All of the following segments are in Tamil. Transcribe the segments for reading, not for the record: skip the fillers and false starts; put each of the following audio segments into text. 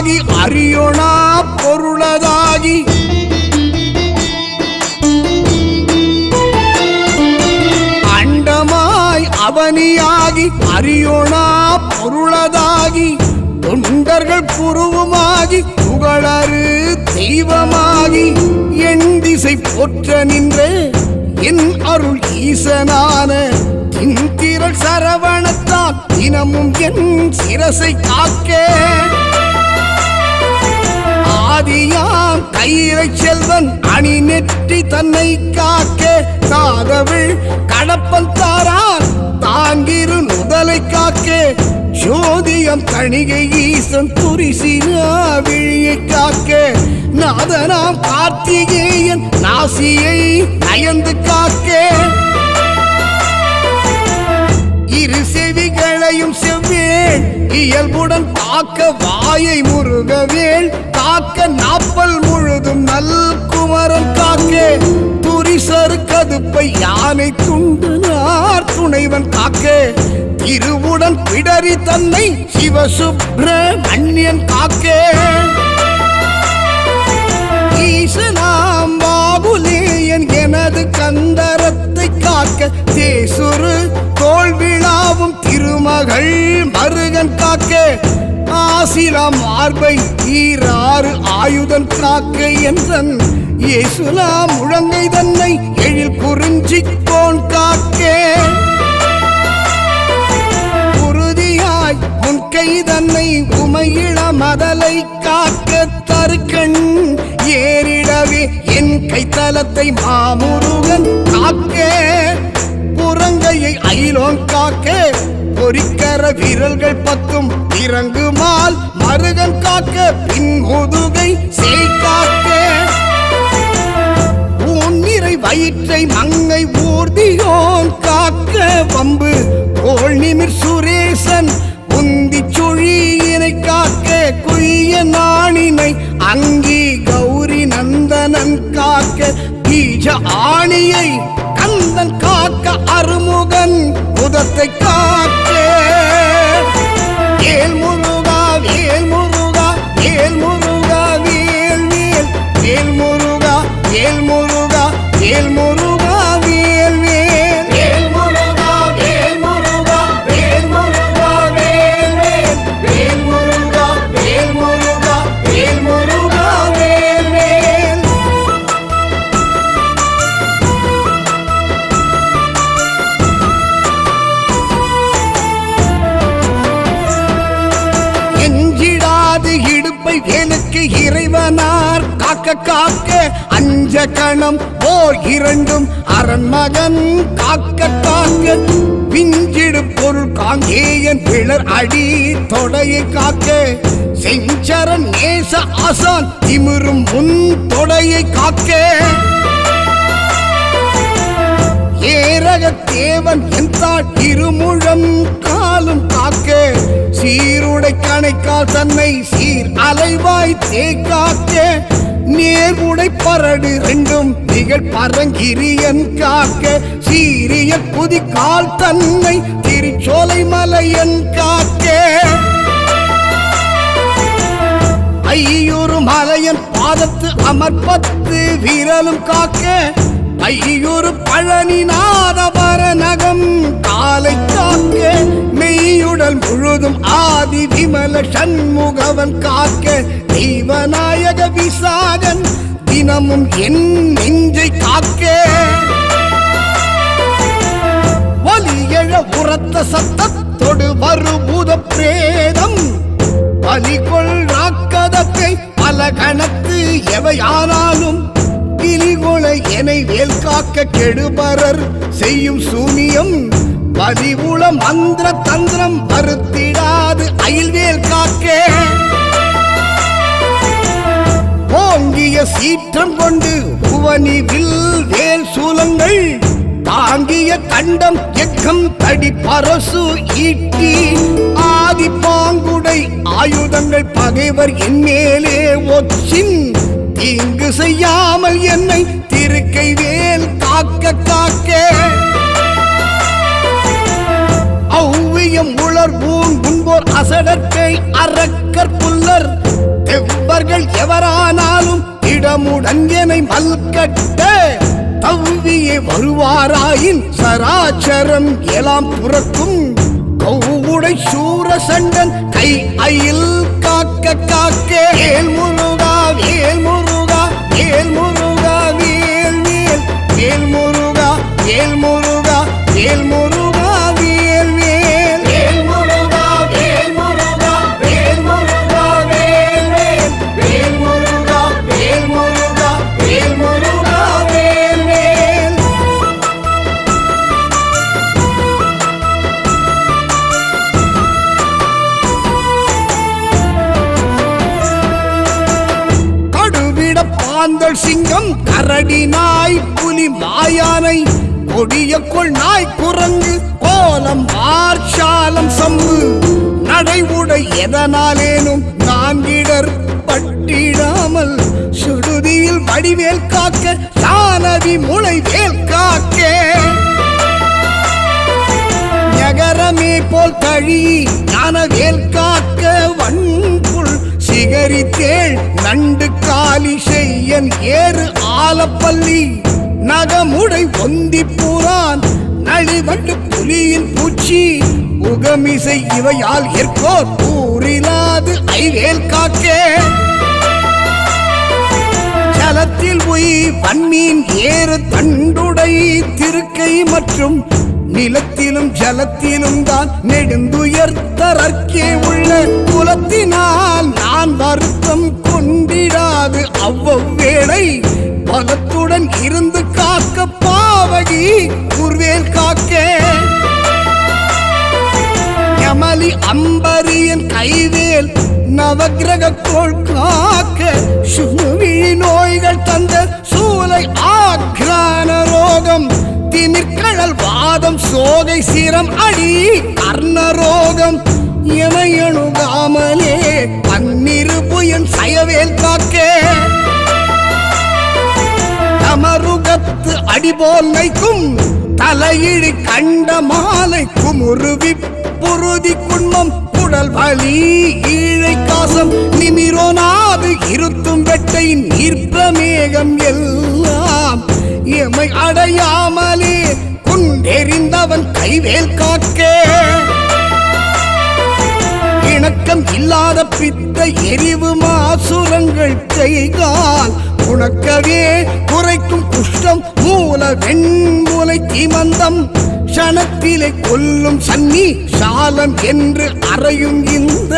அவனியாகி அறியொணா பொருளதாகி அண்டமாய் அவனியாகி அறியொணா பொருளதாகி தொண்டர்கள் குருவுமாகி புகழறு தெய்வமாகி என் திசை போற்ற நின்ற என் அருள் ஈசனான தின்திரள் சரவணத்தான் தினமும் என் சிரசை காக்க ஆதியாம் கையிலை செல்வன் அணி நெற்றி தன்னை காக்க சாதவிழ் கடப்பல் தாரான் தாங்கிரு நுதலை காக்க ஜோதியம் தணிகை ஈசன் துரிசினா விழியை காக்க நாதனாம் கார்த்திகேயன் நாசியை நயந்து காக்க இரு செவிகளையும் செவ்வேள் இயல்புடன் காக்க வாயை முருகவேள் காக்க நாப்பல் முழுதும் நல் குமரன் காக்க துரிசரு கதுப்பை யானை துண்டுனார் துணைவன் காக்க திருவுடன் பிடரி தன்னை சிவசுப்ரமணியன் காக்க ஈசனாம் பாபுலேயன் எனது கந்தரத்தை காக்க தேசுரு தோல் விழாவும் திருமகள் மருகன் காக்க ஆசிலாம் மார்பை ஈராறு ஆயுதன் காக்க என்றன் இயேசுலா முழங்கை தன்னை எழில் குறிஞ்சி கோன் காக்க உறுதியாய் முன்கை தன்னை உமையிள மதலை காக்க தருக்கண் ஏறிடவே என் கைத்தலத்தை மாமுருகன் காக்க புறங்கையை அயிலோன் காக்க பொறிக்கர விரல்கள் பத்தும் இறங்குமால் மருகன் காக்க பின் முதுகை செய் காக்க ஊன்னிறை வயிற்றை மங்கை ஊர்தியோன் காக்க வம்பு தோள் நிமிர் சுரேசன் உந்தி சுழியினை காக்க குய்ய நாணினை அங்கி கௌரி நந்தனன் காக்க பீஜ ஆணியை கந்தன் காக்க அருமுகன் முதத்தை காக்க வேல் முருகா வேல் முருகா வேல் முருகா வேல் வேல் வேல் முருகா வேல் முருகா வேல் முருகா வேல் வேல் வேல் முருகா வேல் முருகா வேல் முருகா வேல் வேல் வேல் முருகா வேல் முருகா வேல் முருகா வேல் வேல் எஞ்சிடாது இடுப்பை எனக்கு இறைவனார் காக்க காக்க அஞ்ச கணம் ஓர் இரண்டும் அரண்மகன் காக்க காக்க விஞ்சிடு பொருள் காங்கேயன் பிளர் அடி தொடையை காக்க செஞ்சரன் நேச ஆசான் திமிரும் முன் தொடையை காக்க ஏரக தேவன் எந்தாள் இருமுழம் காலும் காக்க சீருடை கணைக்கால் தன்னை சீர் அலைவாய் தேக்காக்க நேர்வுடை பரடு ரெண்டும் நிகழ் பரங்கிரியன் காக்க சீரிய புதிக்கால் தன்னை திருச்சோலை மலையன் காக்க ஐயூறு மலையன் பாதத்து அமர்பத்து வீரலும் காக்க ஐயூறு பழனி நாதவர நகம் காலை காக்க மெய்யுடல் முழுதும் ஆதி விமல சண்முகவன் காக்க தெய்வநாயக விசாகன் தினமும் என் நெஞ்சை காக்க வலியழ உரத்த சத்தத்தொடு வருபூத பிரேதம் பலிகொள் ராக்கதத்தை பல கணக்கு எவையானாலும் கிளிகொளை எனை வேல் காக்க கெடுபரர் செய்யும் சூனியம் பதிவுள மந்திர தந்திரம் மறுத்திடாது அயில்வேல் காக்க ஓங்கிய சீற்றம் கொண்டு புவனி வில் வேல் சூலங்கள் தாங்கிய கண்டம் எக்கம் தடி பரசு ஈட்டி ஆதி பாங்குடை ஆயுதங்கள் பகைவர் என் மேலே ஒச்சின் தீங்கு செய்யாமல் என்னை திருக்கை வேல் காக்க காக்க ஔவியம் உளர் பூண் முன்போர் அசடற்கை அரக்கர் புல்லர் அவர்கள் எவரானாலும் இடமுடன் என்னை மல்கட்ட தவ்வியே வருவாராயின் சராச்சரம் எல்லாம் புறக்கும் கௌவுடை சூர சண்டன் கை அயில் காக்க காக்க வேல் முருகா வேல் முருகா வேல் முருகா வேல் வேல் வேல் முருகா வேல் முருகா வேல் முருகா வேல் வேல் வேல் முருகா வேல் முருகா வேல் முருகா வேல் வேல் வேல் முருகா வேல் முருகா வேல் முருகா வேல் வேல். கடுவிட பாந்தள் சிங்கம் கரடி நாய் புலி மாயானை கொடியக்குள் நாய் குரங்கு கோலம் ஆர்ச்சாலம் சம்பு நடைவுடை எதனாலேனும் நான்கிடர் பட்டிடாமல் சுடுதியில் வடிவேல் காக்க சானதி முளை வேல் காக்க நகரமே போல் கழி ஞான வேல் காக்க வன்புள் சிகரித்தேள் நண்டு காலி செய்யன் ஏறு ஆலப்பள்ளி நகமுடை ஒந்தி பூரான் நளிவண்டு புலியின் பூச்சி உகமிசை இவையால் ஏற்கோர் கூறிலாது ஐவேல் காக்கே ஜலத்தில் உய் வன்மீன் ஏறு தண்டுடை திருக்கை மற்றும் நிலத்திலும் ஜலத்திலும் தான் நெடுந்துயர்த்தரற்கே உள்ள குலத்தினால் நான் வருத்தம் கொண்டிடாது அவ்வவேளை பலத்துடன் இருந்து காக்க பாவகி குர்வேல் காக்கே யமலி அம்பரியன் கைவேல் நவக்கிரக கோள் காக்க சுவிழி நோய்கள் தந்த சூலை ஆக்ரான ரோகம் திமிர்கழல் வாதம் சோகை சிரம் அடி கர்ணரோகம் எமையணுகாமலே பன்னிருபுயன் சயவேல் காக்கே அமருகத்து அடிபோல் நைக்கும் தலையிழி கண்ட மாலை குமுருவி புருதி குன்மம் குடல் வலி ஈழை காசம் நிமிரோனாது இருத்தும் வெட்டை நீர்ப்பிரமேகம் எல்லாம் எமை அடையாமலே குண்டெறிந்தவன் கைவேல் காக்கே இணக்கம் இல்லாத பித்த எரிவு மாசுரங்கள் கைகால் உனக்கவே குறைக்கும் குஷ்டம் மூல வெண்மூலை தீமந்தம் க்ஷணத்திலே கொல்லும் சன்னி சாலம் என்று அறையும் இந்த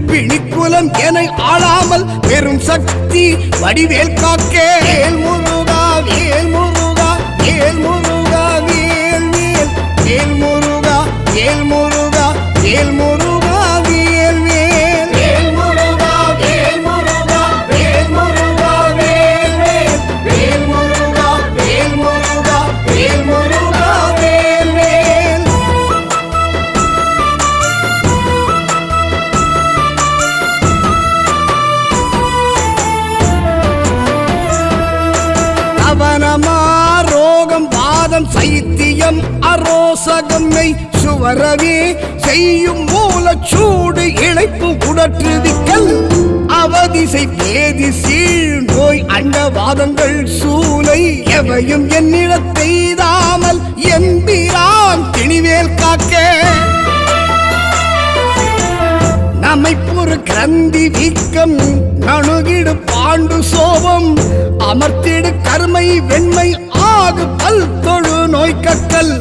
பிணிக்குலம் என ஆளாமல் பெரும் சக்தி வடிவேல் காக்கே வேல் முருகா வேல் முருகா வேல் முருகா வேல் வேல் வேல் முருகா வேல் முருகா வேல் முருகா வேல் வேல் வேல் முருகா வேல் முருகா வேல் முருகா வேல் வேல் வேல் முருகா வேல் முருகா வேல் முருகா வேல் வேல். அவனமா ரோகம் வாதம் சைத்தியம் அரோசகம்மை சுவரவே செய்யும் மூலச்சூடு இழைப்பு உடற்றுவிக்கல் அவதிசை பேதி சீழ் நோய் அண்டவாதங்கள் சூலை எவையும் என்னிடத்தெய்தாமல் என்பிரான் திணிவேல் காக்கே நமைப்புறு கிரந்தி வீக்கம் நணுகிடு பாண்டு சோபம் அமர்த்திடு கருமை வெண்மை ஆகு பல் தொழு நோய் கக்கல்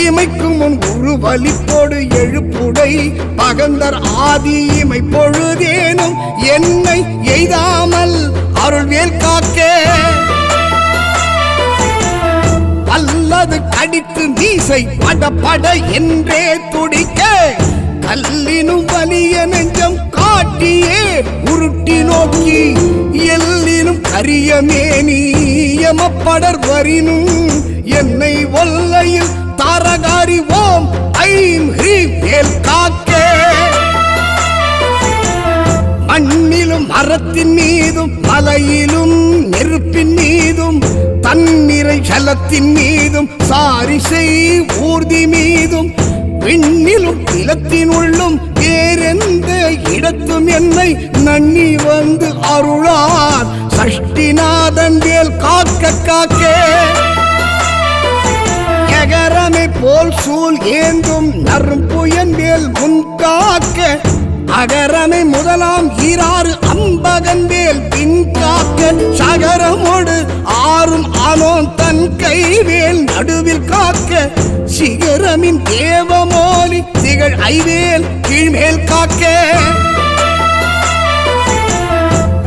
இமைக்கும் முன் உரு வலிப்போடு எழுப்புடை பகந்தர் ஆதி இமை பொழுதேனும் என்னை எய்தாமல் அருள்வேல் காக்கே அல்லது கடித்து மீசை பட பட என்றே துடிக்க கல்லினும் வலிய நெஞ்சம் காட்டியே உருட்டி நோக்கி எல்லினும் கரிய மேனி எமப்படர் வரினும் என்னை ஒல்லையில் தாரகாரி ஓம் ஐம் ஹ்ரீம் வேல் காக்கே மண்ணிலும் மரத்தின் மீதும் மலையிலும் நெருப்பின் மீதும் தன்னிறை ஜலத்தின் மீதும் சாரிசை ஊர்தி மீதும் விண்ணிலும் நிலத்தின் உள்ளும் வேறெந்த இடத்தும் என்னை நன்னி வந்து அருளார் சஷ்டிநாதன் வேல் காக்க காக்க எகரமை போல் சூல் ஏந்தும் நறும்புயன் வேல் முன் காக்க அகரமை முதலாம் ஈராறு அம்பகன் வேல் பின் காக்க சகரமோடு ஆறும் ஆனோன் தன் கைவேல் நடுவில் காக்க சிகரமின் தேவமோலி திகழ் ஐவேல் கீழ்மேல் காக்க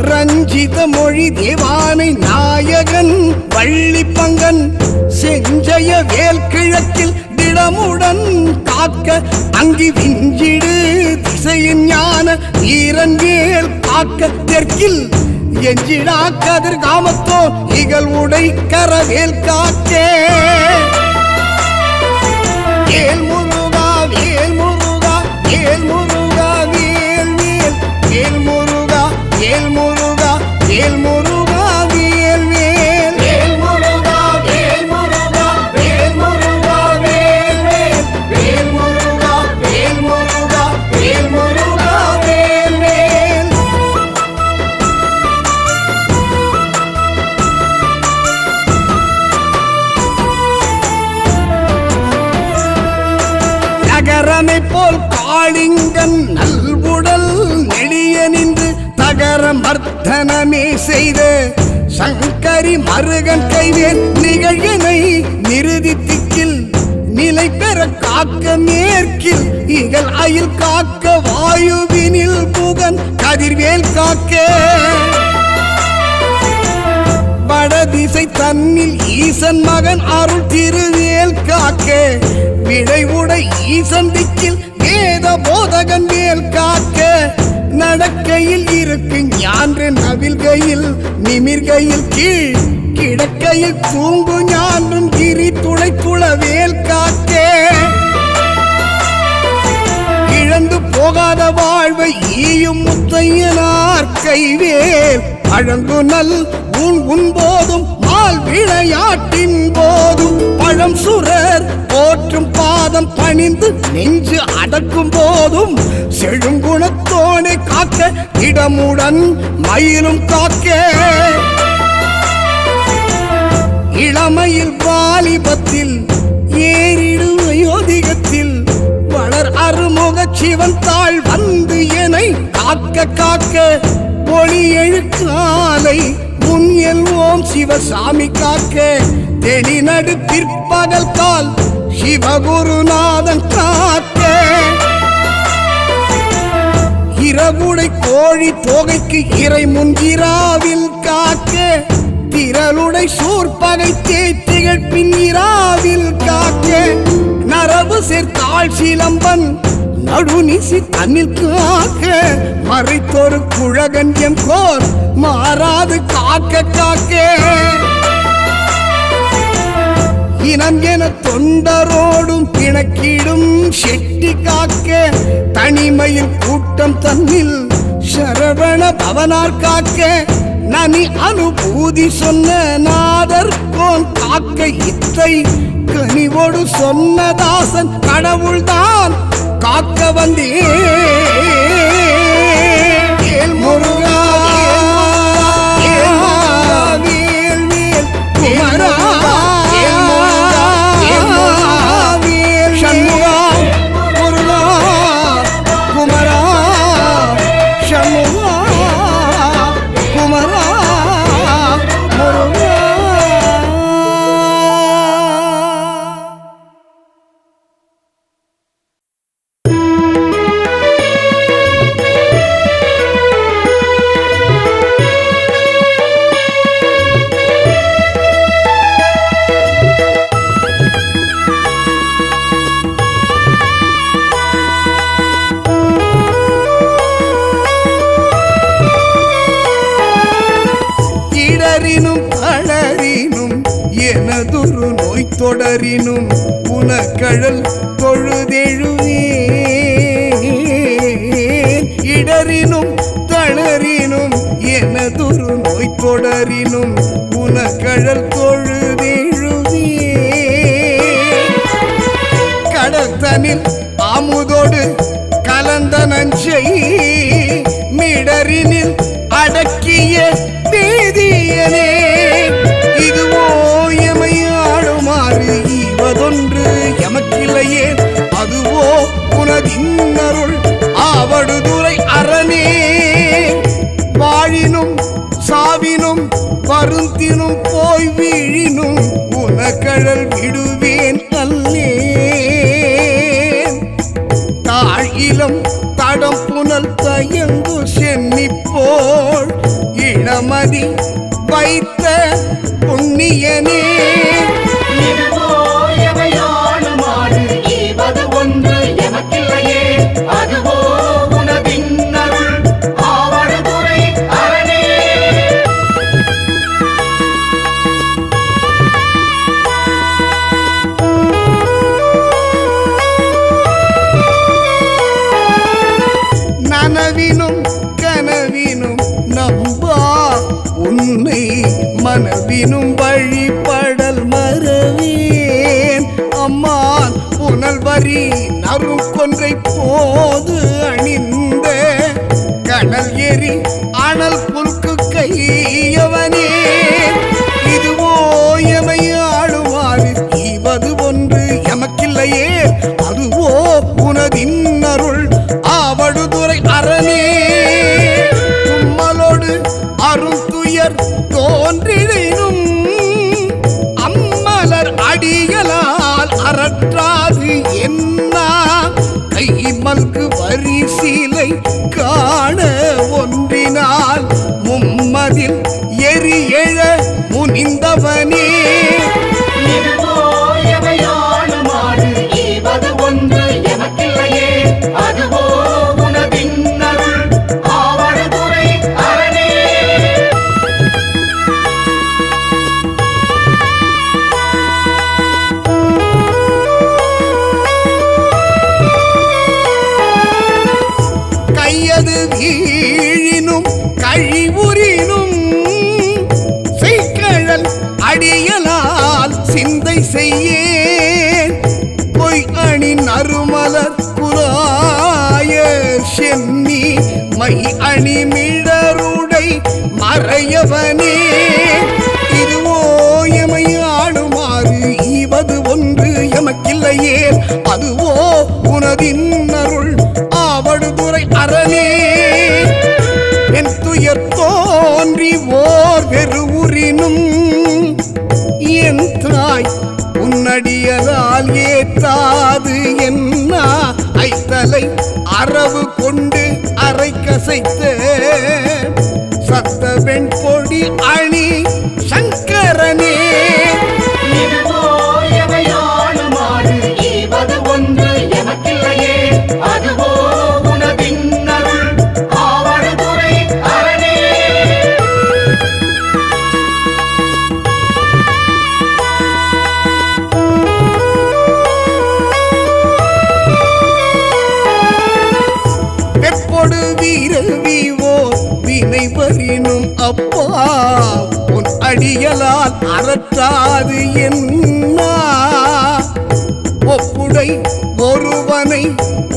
ரஞ்சித மொழி தேவானை நாயகன் வள்ளி பங்கன் செஞ்சய வேல் கிழக்கில் திடமுடன் காக்க அங்கி விஞ்சிடு திசையின் ஞான வீரன் வேல் காக்க தெற்கில் எஞ்சிடா கதிர் காமத்தோ இகழ் உடை கரவேல் காக்க வேல் முருகா வேல் முருகா வேல் முருகா வேல் வேல் வேல் முருகா வேல் முருகா வேல் முருகா வேல் வேல் வேல் முருகா வேல் முருகா வேல் முருகா வேல் வேல் வேல் முருகா வேல் முருகா வேல் முருகா வேல் வேல் நகரமை போல் காளிங்கன் நல்வுடல் நெடிய நின்று தகர மர்த்தனமே செய்து சங்கரி மருகன் கைவேல் நிகழ்கனை நிறுதி திக்கில் நிலை பெற காக்க மேற்கில் இகழ் அயில் காக்க வாயுவினில் புகன் கதிர்வேல் காக்க வடதிசை தன்னில் ஈசன் மகன் அருள் திருவேல் காக்க விடை உடை ஈசன் திக்கில் வேத போதகன் வேல் காக்க நடக்கையில் இருக்கு ஞான்று நவில்கையில் நிமிர்கையில் கீழ் கிடக்கையில் தூங்கு ஞான்றும் கிரி துளை துளவேல் காக்க இழந்து போகாத வாழ்வை ஈயும் முத்தையனார் கைவேல் அழங்கு நல் உண்போதும் மால் விளையாட்டின் போதும் பழம் சுரர் போற்றும் பாதம் பணிந்து நெஞ்சு அடக்கும் போதும் செழுங்குணத்தோனை காக்க இடமுடன் மயிலும் காக்க இளமையில் வாலிபத்தில் ஏறிடு அயோதிகத்தில் வளர் அருமுக சிவன் தாழ் வந்து எனை காக்க காக்க ஒளி எழுக்காலை முன் எல்வோம் சிவசாமி காக்க தெளி நடு பிற்பகல் கால் சிவகுருநாதன் காக்க இரவுடை கோழி தோகைக்கு இறை முன்கிராவில் காக்க திரளுடை சூர்பகை தேத்திகள் பின்னிராவில் காக்க நரவு சேர்த்தாள் சிலம்பன் நடுநிசி தன்னில் காக்க மறைத்தொரு குழகன் எம் கோர் மாறாது காக்க காக்க இனம் என தொண்டரோடும் பிணக்கிடும் செட்டி காக்க தனிமையில் கூட்டம் தன்னில் சரவண பவனார் காக்க நனி அனுபூதி சொன்ன நாதர் கோன் காக்க இத்தை கனிவோடு சொன்னதாசன் கடவுள்தான் காக்க வந்தே முருகா வேல் வேல் குமரா வேல் சண்முகா முருகா குமரா சண்முகா குமரா முருகா. எனதொரு நோய் தொடரினும் புனக்கழல் தொழுதெழுவேன் இடரினும் தளரினும் எனதொரு நோய் தொடரினும் புனக்கழல் தொழுதெழுவேன் கடத்தனில் அமுதோடு கலந்தன புகழ் விடுவேன் அல்லேன். தாழிலம் தடம் புனல் தயங்கு சென்னிப்போல் இளமதி வைத்த புண்ணியனே. நனவினும் கனவினும் நம்பா உன்னை மனவினும் வழிபடல் மறவேன். அம்மான் புனல்வரி நரும் கொன்றை போது அணிந்த கனல் எரி அனல் புல்கு கையவனே. இதுவோ எமையாடுவாரு இவது ஒன்று எமக்கில்லையே, அதுவோ உனதின் அருள் ஆவடுதுறை அரணே. தும்மலோடு அருந்துயர் தோன்றினும் அம்மலர் அடிகளால் அறற்றாது என்ன கை மல்கு வரி சீலை காண ஒன்றினால் மும்மதில் எரி எழ முனிந்தவனே. கையது வீழினும் கழிவுறினும் செய்கழல் அடியலால் சிந்தை செய்யேன். பொய் அணி நறுமலர் குலாய சென்னி மை அணி மிடருடை மறையவனே. இதுவோ எமையாடுமாறு இவது ஒன்று எமக்கில்லையே, அதுவோ உனதின் அருள் ஆவடுதுறை அரணே. என் துயர் தோன்றி ஓர் வெறுவுறினும் என் தாய் உன்னடியலால் ஏற்றாது என்ன ஐத்தலை அரவு கொண்டு அரை கசைத்த சத்த வெண்பொடி அணி சங்கரனே. வீரவிவோ வினை வரினும் அப்பா உன் அடியலால் அறற்றாது என்ன ஒப்புடை ஒருவனை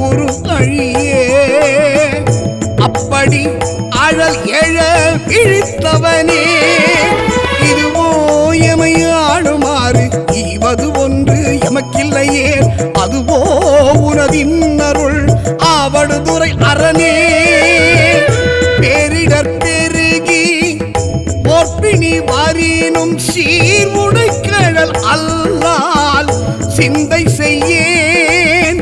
ஒரு அழியே. அப்படி அழல் எழ விழித்தவனே. இதுவோ எமையாடுமாறு இவது ஒன்று எமக்கில்லையே, அதுவோ உனதின் அருள் ஆவடுதுறை அரணே. பேரிடர் பெருகி போர்ப்பினி வாரினும் சீர்முடை கழல் அல்லால் சிந்தை செய்யேன்.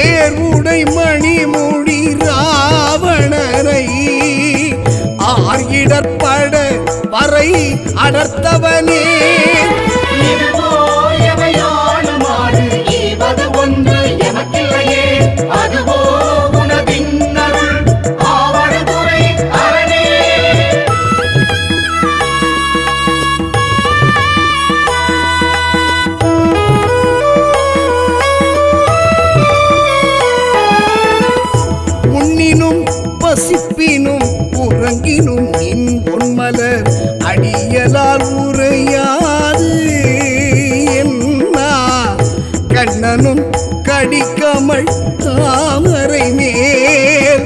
ஏர்வுடை மணிமொழி ராவணரை ஆர்கிடற்பட வரை அடர்த்தவனே. பசிப்பினும் உறங்கினும் நின் பொன்மலர் அடியலால் உரையாது என்ன கண்ணனும் கடிக்கமள் தாமரை மேல்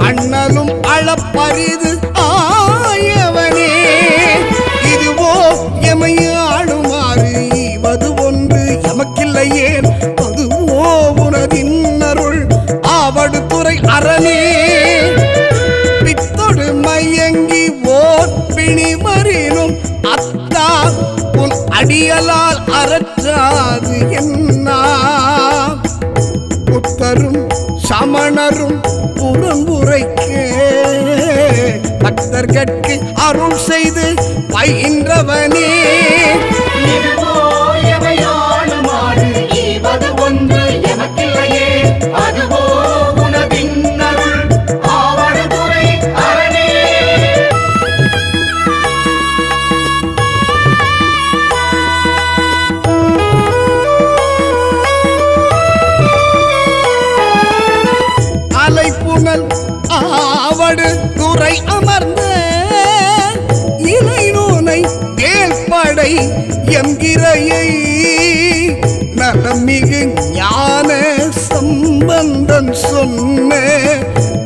அண்ணலும் அளப்பரிது ஆயவனே. இதுவோ எமையாடுமாறு இவது ஒன்று எமக்கில்லையே, அதுவோ உனதின் அருள் ஆவடுதுறை அரணே. பித்தொடு மயங்கி ஓர் பிணி மறினும் அத்தா உன் அடியலால் அறற்றா சமணரும் புறம்புரைக்க பக்தர்கட்கு அருள் செய்து பயின்றவனே அலைப்புணல் ஆவடு துறை அமர்ந்த இளைநூனை வேல்படை என்கிறையை நலமிகு ஞான சம்பந்தன் சொன்ன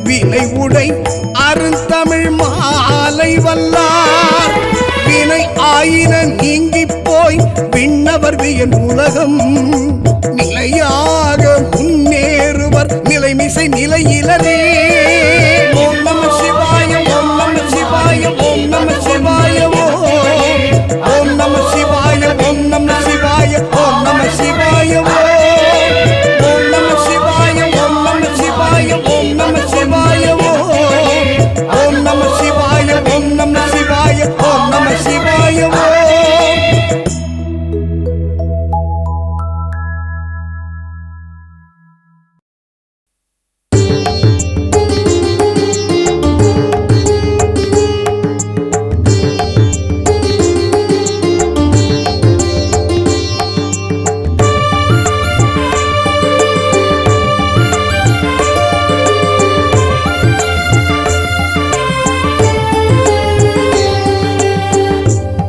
வினை உடை அருந்தமிழ் மாலை வல்லார் வினை ஆயின நீங்கி போய் விண்ணவர் வியன் உலகம் நிலையாக முன்னேறுவர் நிலைமிசை நிலையிலரே. ஓம் நம சிவாய ஓம் நம சிவாய ஓம் நம சிவாய ஓம் நம சிவாய ஓம் நம சிவாய ஓம் நம சிவாய ஓம் நம சிவாய ஓம் நம சிவாய ஓம் நம சிவாய ஓம் நம சிவாய ஓம் நம சிவாய ஓம் நம சிவாய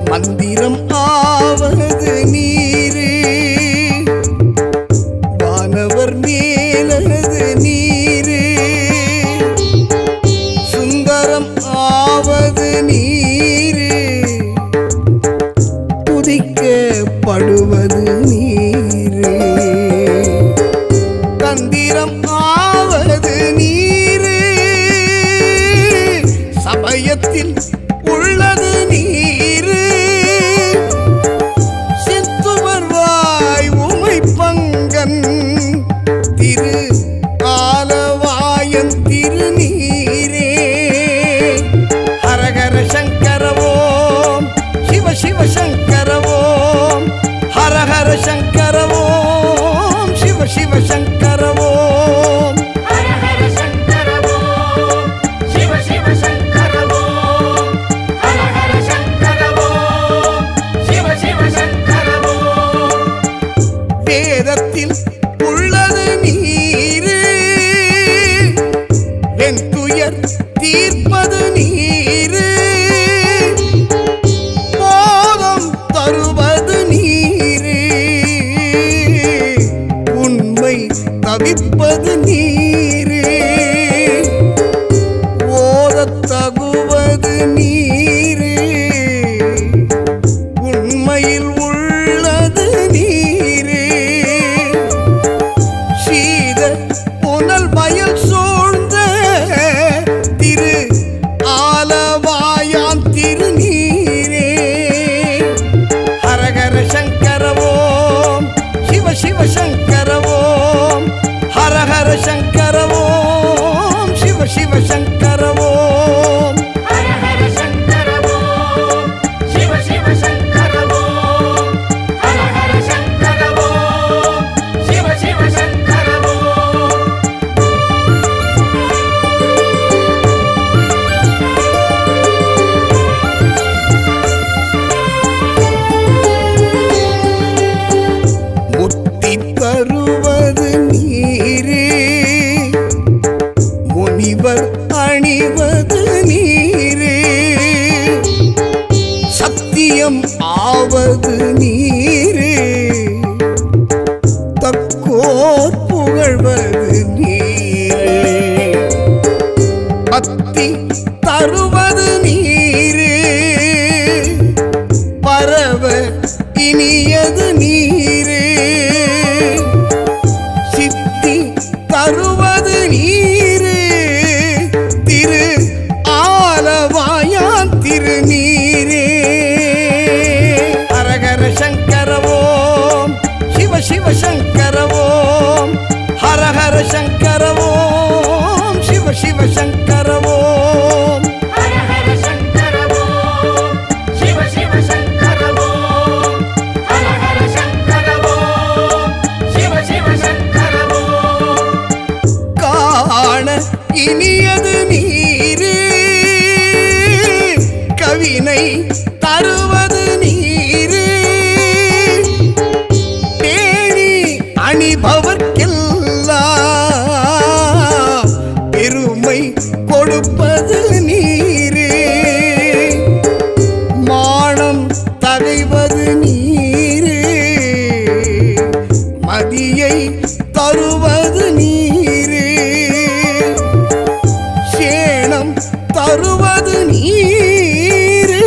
மந்திரம் ஆவது நீரு வானவர் மேலது நீரு சுந்தரம் ஆவது நீரு துதிக்கப்படுவது நீரு தந்திரம் ஆவது நீரு சமயத்தில் உள்ளது நீரு திரு ஆலவாயன் திருநீரே ஹரஹர சங்கரவோம் சிவ சிவ சங்கரவோம் ஹரஹர சங்கரவோம் சிவ சிவ சங்கரவோம் ஹரஹர சங்கரவோம் சிவ சிவ சங்கரவோம் ஹரஹர சங்கரவோம் சிவ சிவ சங்கரவோம் வேதத்தில் உள்ளது நீரு என் துயர் தீர்ப்பது நீரு போதம் தருவது நீரு உண்மை தவிப்பது நீரு ஓதத் தகுவது நீரு உண்மையில் உள்ளது நீரு சீத புனல் வயல் சூழ்ந்த திரு ஆலவாயான் திருநீரே ஹரஹர சங்கரவோம் சிவ சிவ சங்கரவோம் ஹரஹர சங்கரவோம் சிவ சிவ சங்கரவோம் ஹரஹர சங்கரவோம் சிவ சிவ சங்கரவோம் ஹரஹர சங்கரவோம் சிவ சிவ சங்கரவோம் முத்தி தரு பணிபவர்க்கெல்லாம் பெருமை கொடுப்பது நீரே. மானம் தகைவது நீரே, மதியை தருவது நீரே, சேணம் தருவது நீரே,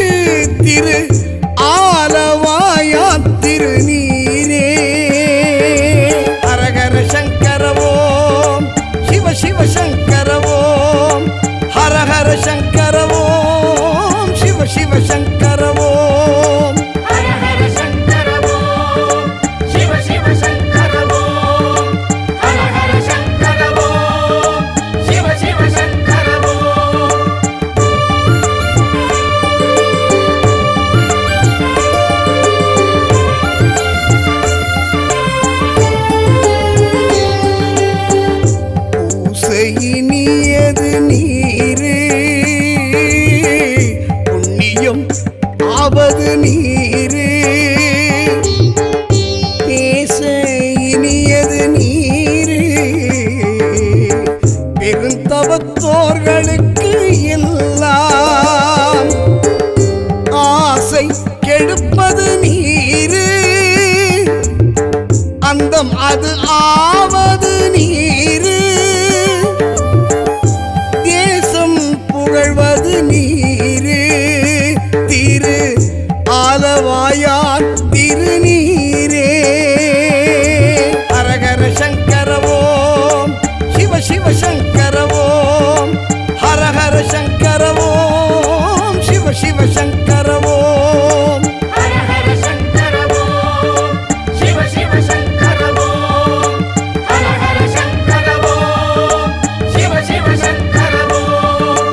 திரு ஆலவாயான் திருநீரே. ஹரஹர சங்கர ஓம் சிவ சிவ சங்கர ஓம், ஹரஹர சங்கர ஓம் சிவ சிவ சங்கர ஓம். ஹர ஹர சங்கர ஓம் சிவ சிவ சங்கர ஓம், ஹர ஹர சங்கர ஓம் சிவ சிவ சங்கர ஓம். பூசையினியது நீரே, புண்ணியம் ஆவது நீரே, பேச இனியது நீரே, பெருந்தவத்தோர்களுக்கு எல்லாம் ஆசை கெடுப்பது நீரே, அந்தம் அது ஆவது நீரே, தேசம் புகழ்வது நீரே, திரு ஆலவாயான் திருநீரே. ஹரஹர சங்கர ஓம் சிவ சிவ சங்கர ஓம், ஹரஹர சங்கர ஓம் சிவ சிவ சங்கர ஓம். ஹர ஹர சங்கர ஓம் சிவ சிவ சங்கர ஓம், ஹர ஹர சங்கர ஓம் சிவ சிவ சங்கர ஓம்.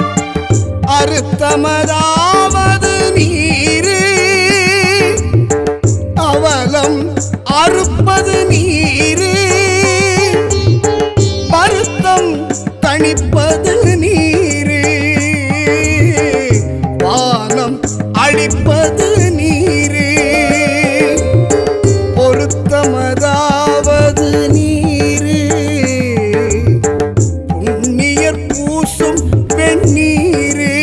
அறுத்தமதாவது நீரே, அவலம் அறுப்பது நீரே, வருத்தம் தணிப்பது நீரே, வானம் அழிப்பது நீரே, பொருத்தமதாவது நீரே, புண்ணியர் பூசும் வெண்ணீரே,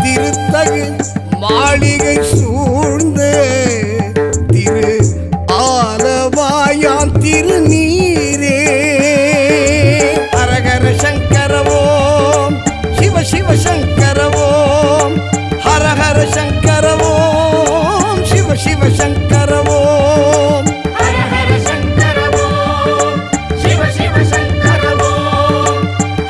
திருத்தகு மாளிகை சூழ்ந்த திரு ஆலவாயான் திருநீரே. ஹரஹர சங்கர ஓம் சிவ சிவ சங்கர ஓம், ஹரஹர சங்கர ஓம் சிவ சிவ சங்கர ஓம். ஹர ஹர சங்கர ஓம் சிவ சிவ சங்கர ஓம்,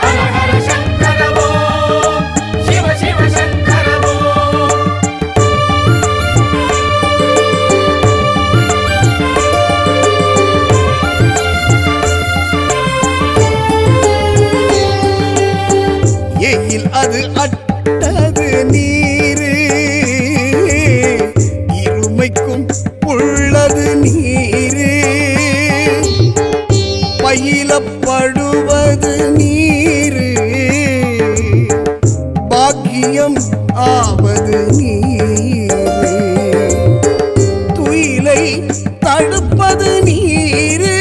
ஹர ஹர சங்கர ஓம் சிவ சிவ சங்கர ஓம். எயில் அது அட்டது நீரே, இருமைக்கும் உள்ளது நீரே, பயிலப்படுவது நீரே, பாக்கியம் ஆவது நீரே, துயிலை தடுப்பது நீரே,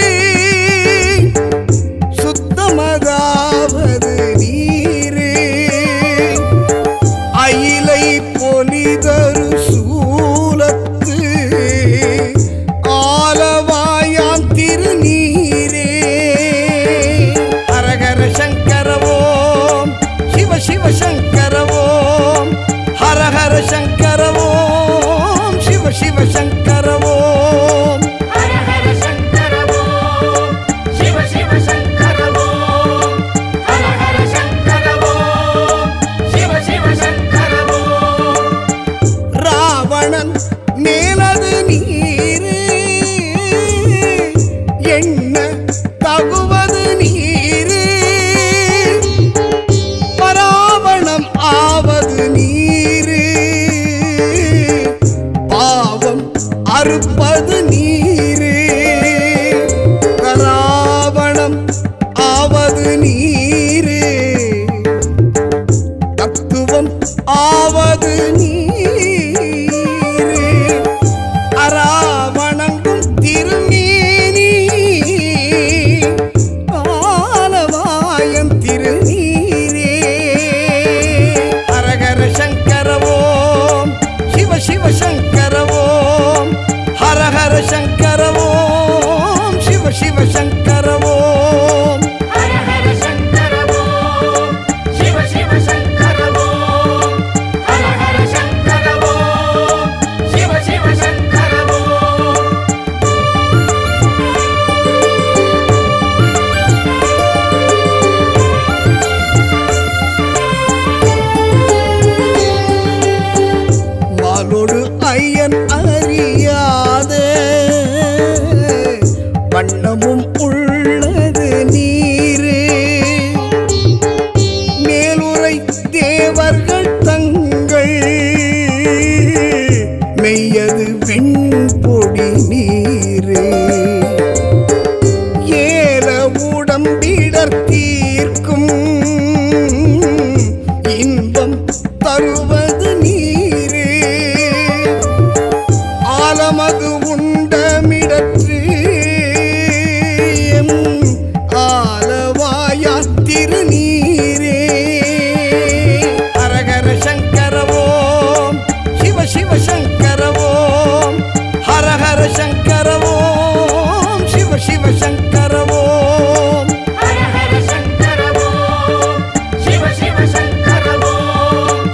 சுத்தமதாவது நீரே, அயிலை பொலிதரு சூலத்து ஆலவாயான் திருநீரே. ஹரஹர சங்கர ஓம் சிவ சிவ சங்கர ஓம், ஹரஹர சங்கர ஓம் சிவ சிவ சங்கர ஓம். ஹர ஹர சங்கர சங்கர ஓம் சிவ சிவ சங்கர ஓம் ஹர ஹர சங்கர ஓம் சிவ சிவ சங்கர ஓம் ஹர ஹர சங்கர ஓம் சிவ சிவ சங்கர ஓம் மாலோடு ஐயன் அறியாத வண்ணமும் உள்ளது நீரு மேலுரை தேவர்கள் தங்கள் மெய்யது வெண்பொடி நீரு ஏல உடம்பிடர் தீர்க்கும் இன்பம் தருவது நீரு ஆலமது உண்டமிடற்று எம் ஆலவாயா திருநீரே ஹரஹர சங்கர ஓம் சிவ சிவ சங்கர ஓம் ஹரஹர சங்கர ஓம் சிவ சிவ சங்கர ஓம் ஹர ஹர சங்கர ஓம் சிவ சிவ சங்கர ஓம்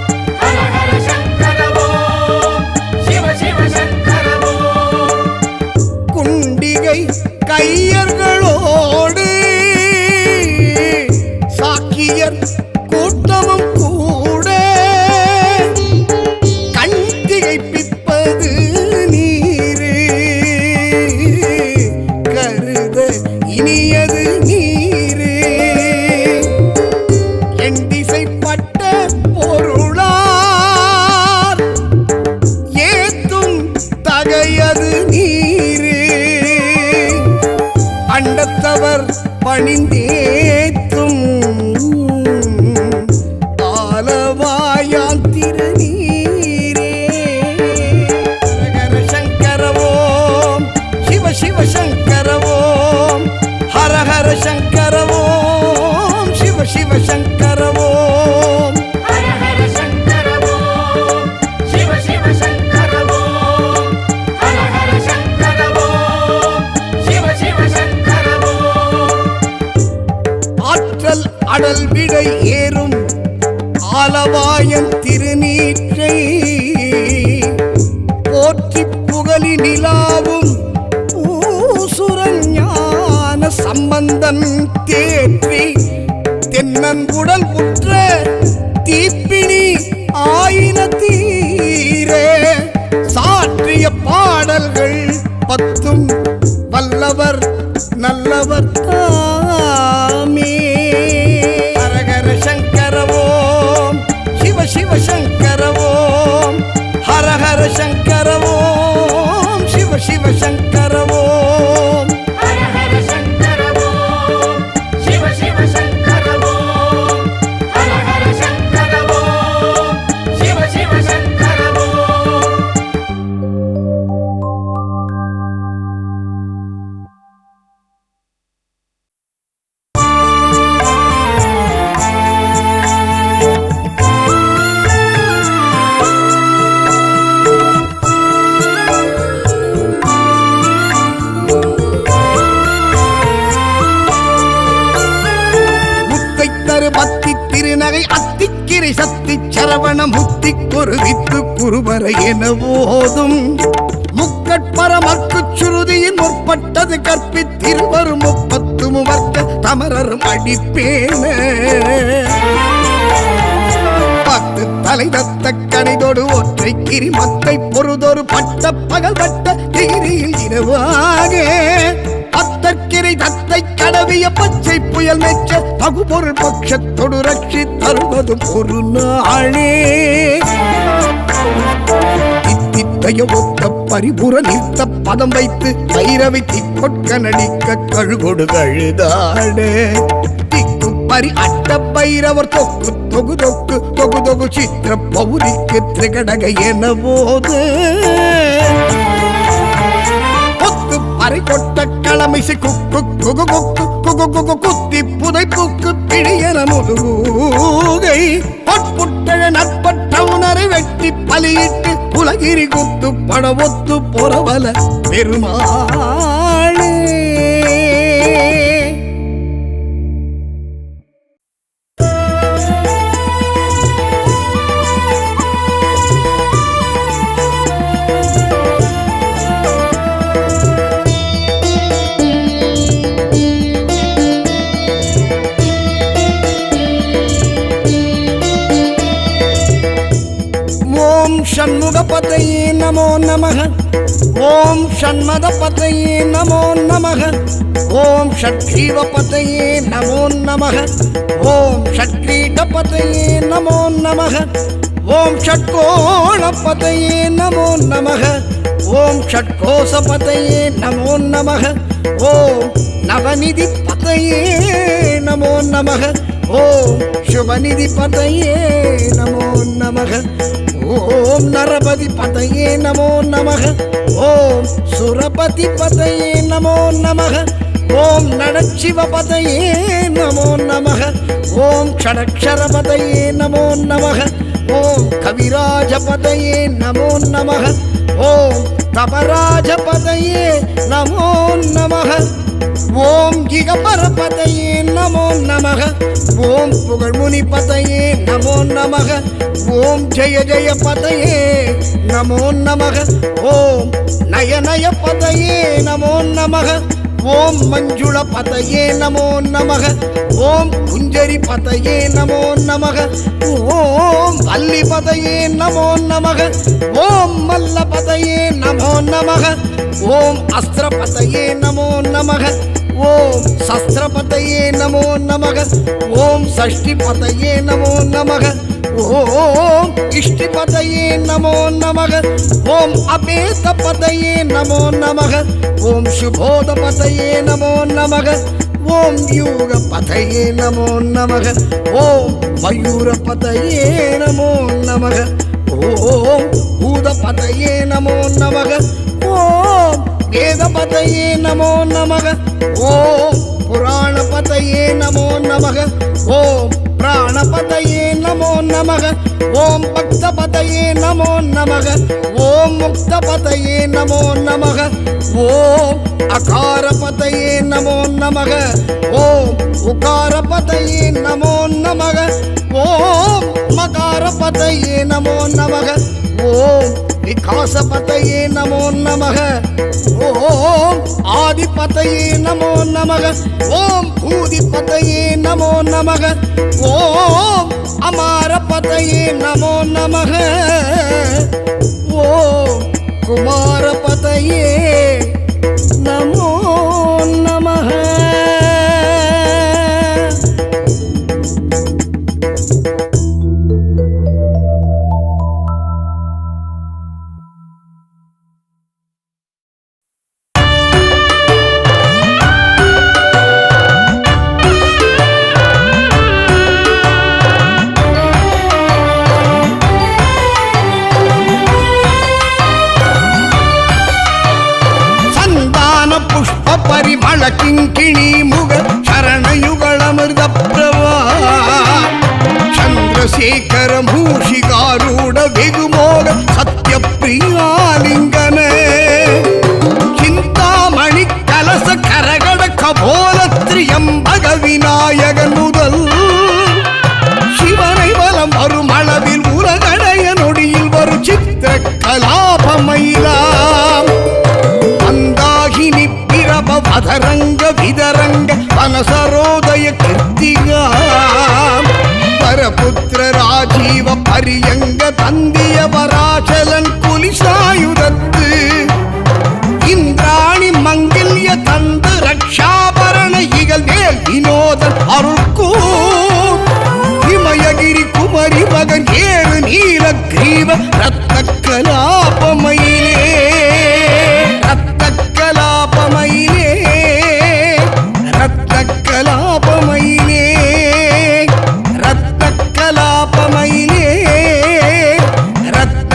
ஹர ஹர சங்கர ஓம் சிவ சிவ சங்கர ஓம் குண்டிகை கையர்களோடு சாக்கியர் கூட்டமும் கூட கண் திகைப்பிப்பது நீரு கருத இனியது நீரு என் திசைப்பட்ட பொருளார் ஏத்தும் தகையது நீரு அண்டத்தவர் பணிந்தேத்தும் ஆலவாயான் திருநீரே ஹரஹர சங்கர ஓம் சிவ சிவ சங்கர ஓம் ஹரஹர சங்கர ஓம் சிவ சிவ சங்கர ஓம் ஹர ஹர சங்கர ஓம் சிவ சிவ சங்கர ஓம் ஹர ஹர சங்கர ஓம் சிவ சிவ சங்கர ஓம் ஆற்றல் அடல் விடை ஏறும் ஆலவாயன் திருநீற்றை போற்றி புகழி நிலாவும் ஞான சம்பந்தன் தேற்றி தென்னன் உடல் உற்ற தீப்பிணி ஆயின தீரே சாற்றிய பாடல்கள் பத்தும் வல்லவர் நல்லவர் தாமே ஹரஹர சங்கர ஓம் சிவ சிவ சங்கர ஓம் ஹரஹர சங்கர ஓம் சிவ சிவ சங்கர ஓம் ஹர ஹர சங்கர ஓம் சிவ சிவ சங்கர ஓம் ஹர ஹர சங்கர ஓம் சிவ சிவ சங்கர ஓம் முத்தை தரு பத்தி திருநகை அத்திக்கிரை சத்தி சரவண முத்தி குருவித்து குருவர என போதும் முக்கட்பரமற்கு சுருதியின் முற்பட்டது கற்பித்திருவரும் முப்பத்து முவர்க்க தமரரும் அடிப்பேன பத்து தலை தத்த கணிதோடு ஒற்றை கிரி மத்தை பொருதொரு பட்ட பகல் வட்ட கிரியில் இரவாக பத்தற்கிரை தத்தை கடவிய பச்சை புயல் மெச்ச பகுபொருள் பட்சத்தொடு ரட்சி தருவதும் ஒரு நாளே தித்தித்தைய ஒத்த பரிபுர நிறுத்த பதம் வைத்து பைரவி திக்கொட்க நடிக்க கழுகொடு கழுதாடு திக்கு பரி அட்ட பைரவர் தொக்கு தொகு தொக்கு தொகு தொகு சித்திர பௌரிக்கு திரிகடக என போது கொத்து பறி கொட்ட கள களமிசை குக்கு குகு குக்கு குகு குகு குத்தி புதைப்புக்கு பிடியன முதுகை பொட்புட்டழ நற்பட்ட உணரை வெட்டி பலியிட்டு புலகிரி குத்து படவொத்து பொறவல பெருமாளே. षण्मुखपतये नमो नमः। ॐ षण्मदपतये नमो नमः। ॐ षट्ग्रीवपतये नमो नमः। ॐ षट्कीटपतये नमो नमः। ॐ षट्कोणपतये नमो नमः। ॐ षट्कोशपतये नमो नमः। ॐ नवनिधिपतये नमो नमः। ॐ शुभनिधिपतये नमो नमः। ओम नरपति पतये नमो नमः। ओम सुरपति पतये नमो नमः। ओम नरशिव पतये नमो नमः। ओम षडक्षर पतये नमो नमः। ओम कविराज पतये नमो नमः। ओम तपराज पतये नमो नमः। ओम गिगपर पतये नमो नमः। ओम पुगळमुनि पतये नमो नमः। ओम जय जय पतये नमो नमः। ओम नय नय पतये नमो नमः। ओम मंजुल पतये नमो नमः। ओम कुंजरी पतये नमो नमः। ओम वल्ली पतये नमो नमः। ओम मल्ल पतये नमो नमः। ओम अस्त्र पतये नमो नमः। ओम शस्त्र पतये नमो नमः। ओम षष्ठी पतये नमो नमः। ओम इष्टिपतये नमो नमः। ओम अपेत पतये नमो नमः। ओम शुभोद पतये नमो नमः। ओम योग पतये नमो नमः। ओम मयूर पतये नमो नमः। ओम भूत पतये नमो नमः। ओम वेद पतये नमो नमः। ओम पुराण पतये नमो नमः। ओम प्राणपतये नमो नमः। ओम भक्तपतये नमो नमः। ओम मुक्तपतये नमो नमः। ओम अकारपतये नमो नमः। ओम उकारपतये नमो नमः। ओम मकारपतये नमो नमः। ओम विकासपतये नमो नमः। ओम आदिपतये नमो नमः। ओम भूदिपतये नमो नमः। ओम अमारपतये नमो नमः। ओम कुमारपतये नमो नमः। ಪರಿಮಳ ಕಿಂಕಿಣಿ ಮುಗ ಶರಣಯುಗಳಮೃತ ಪ್ರವಾ ಚಂದ್ರಶೇಖರ ಮೂಷಿಗಾರೂಢ ವೆಗುಮೋಗ ಸತ್ಯಪ್ರಿಯಾಲಿಂಗನ ಚಿಂತಾಮಣಿ ಕಲಸ ಕರಗಡ ಕಬೋಲತ್ರಿಯಂಬಗ ವಿನಾಯಕ முதல் சிவனை வலம் வரும் அளவில் உலகடைய நொடியில் வரும் சித்திர கலாபமயிலாம் மந்தாகினி அதரங்க விதரங்க வனசரோதய கீர்த்திகா பரபுத்திர ராஜீவ பரியங்க தந்திய வராச்சலன் குலிசாயுதத்து இந்திராணி மங்கில்ய தந்து ரக்ஷாபரண இகழ் வேல் வினோதன் அருள்கூ இமயகிரி குமரி மகன் ஏழு நீல கிரீவ ரத்த கலாபமயிலே ரத்த கலாபமயிலே ரத்த கலாபமயிலே ரத்த கலாபமயிலே ரத்த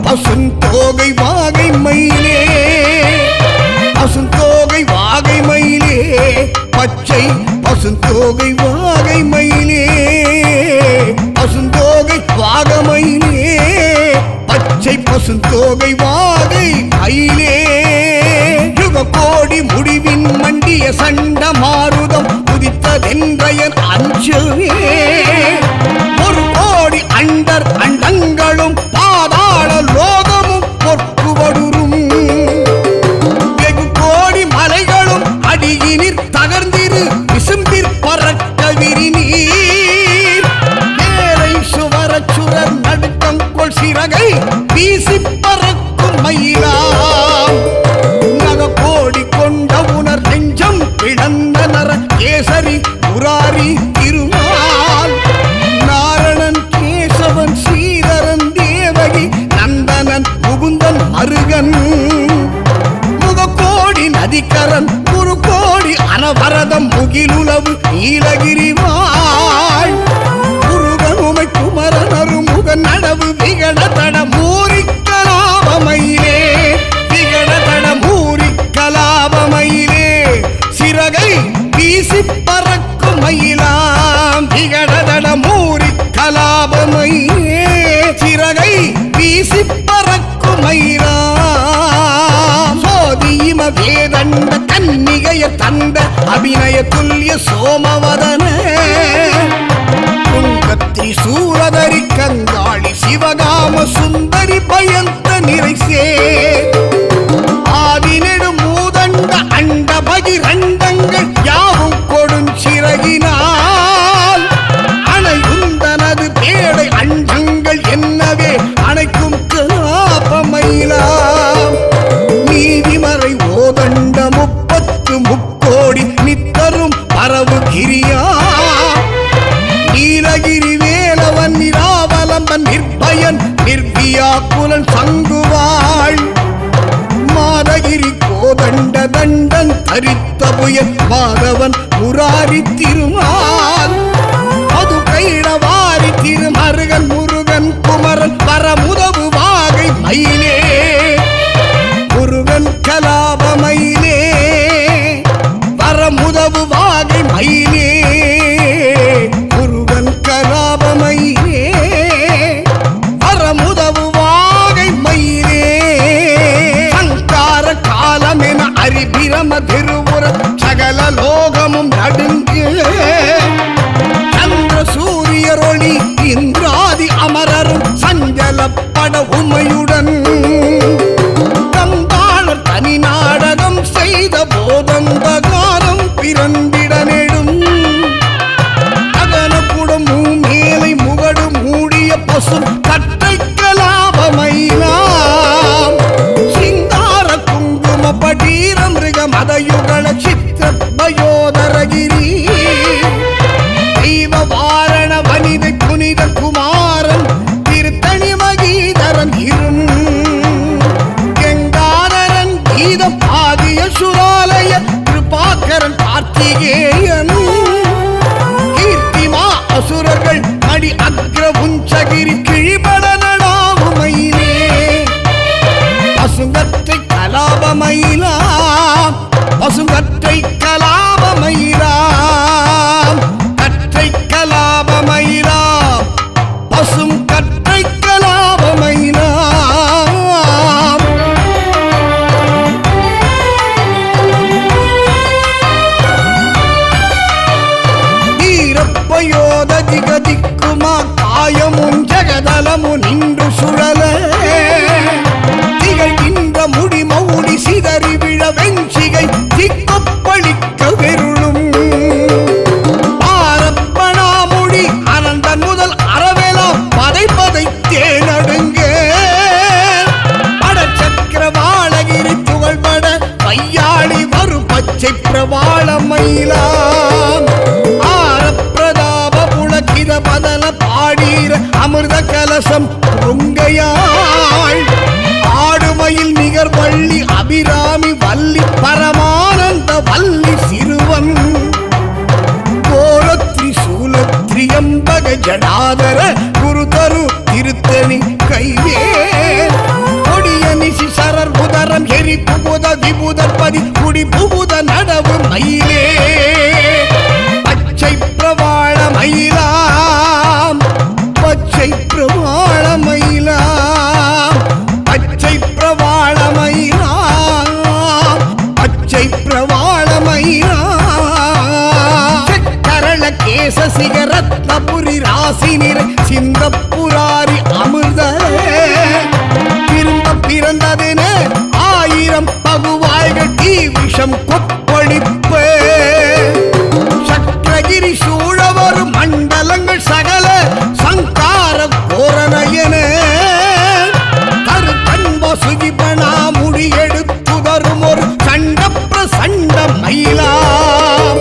பசுந்தோகை வாகை மயிலே பசுந்தோகை வாகை மயிலே பச்சை பசுந்தோகை வாகை மயிலே பசுந்தோகை வாகமயிலே பச்சை பசுந்தோகை வாகை மயிலே யுக கோடி முடிவின் மண்டிய சண்ட மாருதம் உதித்ததென்றையன் அஞ்சவே ஒரு கோடி அண்டர் அண்டங்களும் பாதாள லோகமும் பொற்குவடுரும் வெகு கோடி மலைகளும் அடியினிற் தகர்ந்திரு விசும்பிற் பறக்க விரிநீர் மேலை சுவரச் சுரர் நடுக்கங்கொள் சிறகை வீசி பறக்கும் மயிலாம் நக கோடி கொண்ட உணர் நெஞ்சம் பிளந்த நர கேசரி முராரி திருமால் நாரணன் கேசவன் ஸ்ரீதரன் தேவகி நந்தனன் முகுந்தன் அருகன் முகக்கோடி நதிக்கரன் குரு கோடி அனவரதம் முகிலுளவு நீலகிரி வாழ் முருகன் உமை குமரன் அருமுகன் நடவு விகட தட மூரிக்கலாபமயிலே விகட தட மூரிக்கலாபமயிலே சிறகை வீசி பறக்கும் மயிலாம் விகடதட மூரிக்கலாபமயிலே சிறகை வீசி பறக்கும் மயிலாம் சோதிம வேதண்ட கன்னிகைய தந்த அபிநய துல்லிய சோமவதன குங்கத்திரி சூரதரி கங்காளி சிவகாம சுந்தரி பயந்த நிறைசே ஆதினெடும் மூதண்ட அண்ட பகிரண்டங்கள் யாவும் கொடுஞ்சிறகினால் அணையுந்தனது பேடை அண்டங்கள் என்னவே அணைக்கும் கலாபமயிலாம் நீதிமறை ஓதண்ட 30 முக்கோடி நித்தரும் பரவு கிரியா நீலகிரி வேலவன் நிராவலம்பன் நிர்பயன் நிர்வியாக்குலன் சங்குவாள் மாதகிரி கோதண்ட தண்டன் தரித்த புயல் மாதவன் முராரி திருமால் அது கைடவாரி திருமருகன் முருகன் குமரன் பரமுதவு வாகை மயிலே முருகன் கலாபமயிலே பரமுதவு வாகை மயிலே முருகன் கலாபமயிலே பரமுதவு வாகை மயிலே சங்கார காலமென அரிபிரம திருவுர சகல லோகமும் நடுங்கு சந்திர சூரியரொளி இந்திராதி அமரரும் சஞ்சலப்பட உமையுடன் கந்தாளர் தனி நாடகம் செய்த போதந்தகாரம் பிறந்திட நெடும் அகனப்புடம் மேலை முகடு மூடிய பசு கட்டை கலாபமயிலாம் சிங்கார குங்கும படீர மிருக மதயுகள சித்திர பயோதரகிரி தெய்வ வாரண வனிதை புனித குமாரன் திருத்தணி மகீதரன் இரும் கங்காதரன் கீதம் ஆகிய சுராலய கிருபாகரன் கார்த்திகேயன் கீர்த்திமா அசுரர்கள் மடி அக்ர உஞ்சகிரி கிழிபட நடாவுமயிலே பசுங்கற்றை கலாபமயிலாம் பசுங்கற்றை கலாபமயிலாம் கற்றை கலாபமயிலாம் பசும் கற்றை கலாபமயிலாம் வீரப்பயோத திகதிக்குமா காயமும் ஜகதலமு நின்று சுழல திகழ்கின்ற முடி மௌடி சிதறி விழ வெஞ்சிகை திக்கப்பளிக்க குடி புகுத நடவு மயிலே பச்சை பிரவாள மயிலாம் பச்சை பிரவாள மயிலாம் பச்சை பிரவாள மயிலாம் பச்சை பிரவாள மயிலாம் கரள கேச சிகரத்னபுரி ராசி நிறை சிங்கப்புராரி அமிர்த திரும்ப பிறந்ததென 1000 பகுவாய்கள் தீ விஷம் கொப்பளிப்ப சக்கரகிரி சூழவரு மண்டலங்கள் சகல சங்கார கோரணையன கருத்தன்ப சுகிபனா முடியெடுத்துதரும் ஒரு சண்ட பிரசண்ட மயிலாம்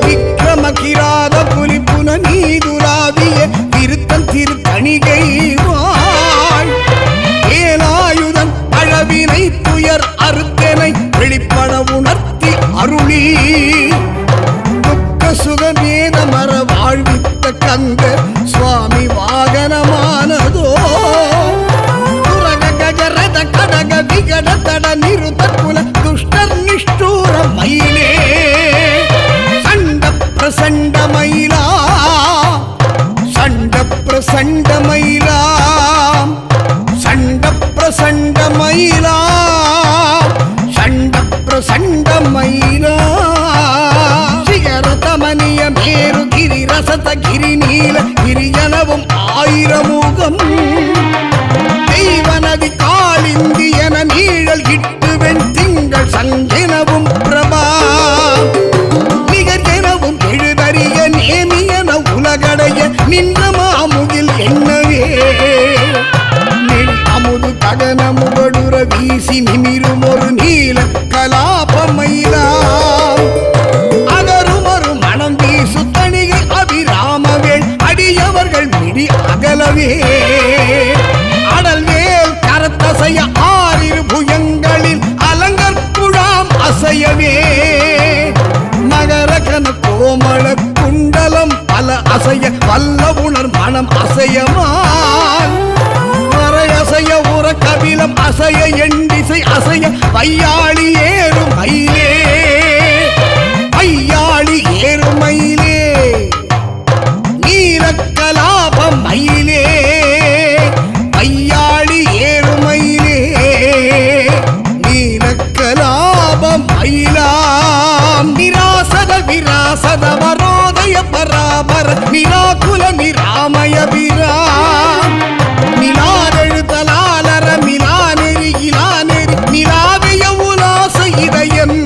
விக்ரம கிராத புலி புன நீதுராவிய திருத்தன் திருத்தணிகை வாழ் ஏலாயுதன் அழவினை துயர் அறுத்தனை வெளிப்பட உணர்த்தி அருளி துக்க சுகமேத மர வாழ்வித்த கந்த சுவாமி வாகனமானதோ துரக கஜரத கடக விகட தட நிருத குல துஷ்டர் நிஷ்டூர மயிலே சண்ட பிரசண்ட மயிலா சண்ட பிரசண்ட மயிலாம் சண்ட பிரசண்ட மயிலா சண்ட பிரசண்ட மயிலா சிகரதமனிய மேரு கிரி ரசத கிரி நீல கிரியனவும் 1000 முகம் தெய்வநதி காளிந்தி என நீழல் இட்டு வெண் திங்கள் சங்கெனவும் பிரபா நிகர் எனவும் எழுதறிய நேமியன உலகடைய நின்ற மாமுகில் என்னவே அமுது ககன முகடுற வீசி நிமிரும் ஒரு நீல கலாபமயிலாம் அகருமரு மனம் வீசு தணிகை அபிராமவேள் அடியவர்கள் மிடி அகலவே அடல்வேல் கரத்தசைய 6 புயங்களில் அலங்கற்குழாம் அசையவே மகர கன கோமள குண்டலம் பல அசைய வல்ல உணர் மனம் அசையமான் அசைய உற கபிலம் அசைய எண்டிசை அசைய வையாளி ஏறும் மயிலே வையாளி ஏறும் மயிலே நீலக்கலாபம் மயிலே வையாளி ஏறும் மயிலே நீலக்கலாபம் மயிலாம் நிராசத விராசத வரோதய பராபர நிராகுல நிராமய விராம் நிலாதெழுதலாலர மிலானெறி இலானெறி நிலாவிய உலாச இதயம்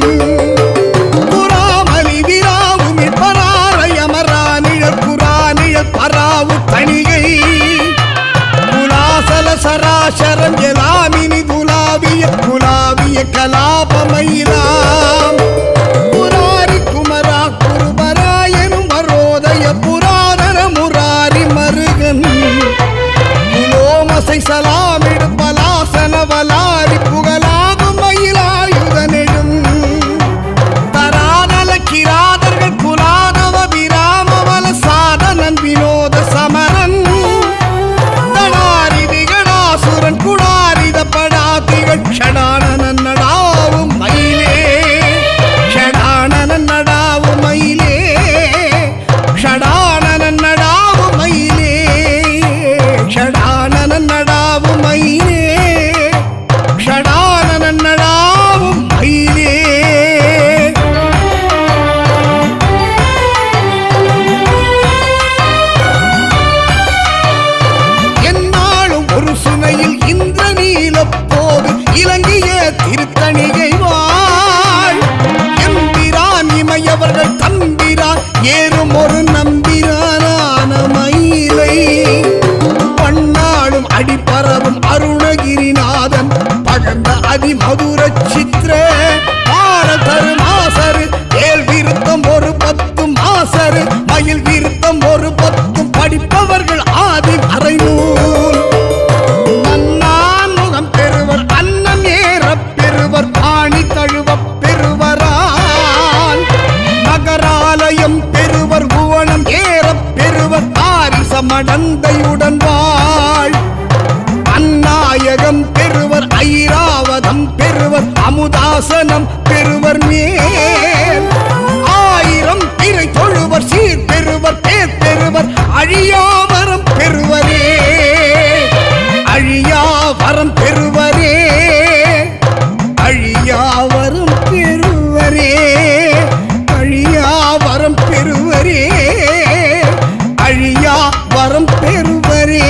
புறாமலி விராவுமி பராரயமரானிழல் புரானிழல் பராவு தணிகை குலாசல சராசரம் எலாமினி குலாவிய கலாபமயிலாம் புராரி குமரா குருபராயனும் வரோதய புராதன முராரி மருகன் புலோமசை சலாமிடு பலாசன வலாரி புகழாகும் மயிலாயுதனெடும் தராதல கிராதர்கள் குலாதவ விராமவல சாதனன் வினோத சமரன் தடாரி விகடாசுரன் குடாரித படாதிகள் ஷடானனன் நடாவும் மயிலே ஷடானனன் நடாவும் மயிலே ஷடானனன் நடாவும் மயிலே ஷடானனன் நடாவும் மயிலே ஷடானனன் நடாவும் மயிலே என்னாலும் ஒரு சுனையில் இந்திர நீல போது இலங்கைய திருத்தணிகை வாழ் எம்பிரான் இமையவர்கள் தம்பிரான் ஏறும் ஒரு நம்பிரான மயிலை பன்னாடும் அடிப்பரவும் அருணகிரிநாதன் பகர்ந்த அதிமதுர சித்திர பாட தரு மாசரு ஏல் விருத்தம் ஒரு 10 மாசரு மயில் விருத்தம் ஒரு 10 படிப்பவர்கள் ஆதி மறைநூல் நன்னான் முகம் பெறுவர் அன்னம் ஏறப் பெறுவர் பாணி தழுவப் பெறுவரால் மகராலயம் பெறுவர் புவனம் ஏறப் பெறுவர் பாரிச மடந்தையுடன் வாழ் அந்நாயகம் பெறுவர் ஐராவதம் பெறுவர் அமுதாசனம் பெறுவர் பெறுவர் மேல் 1000 திரை தொழுவர் சீர் பெறுவர் பேர் பெறுவர் அழியாவரம் பெறுவரே அழியாவரம் பெறுவரே அழியாவரம் பெறுவரே அழியாவரம் பெறுவரே அழியாவரம் பெறுவரே.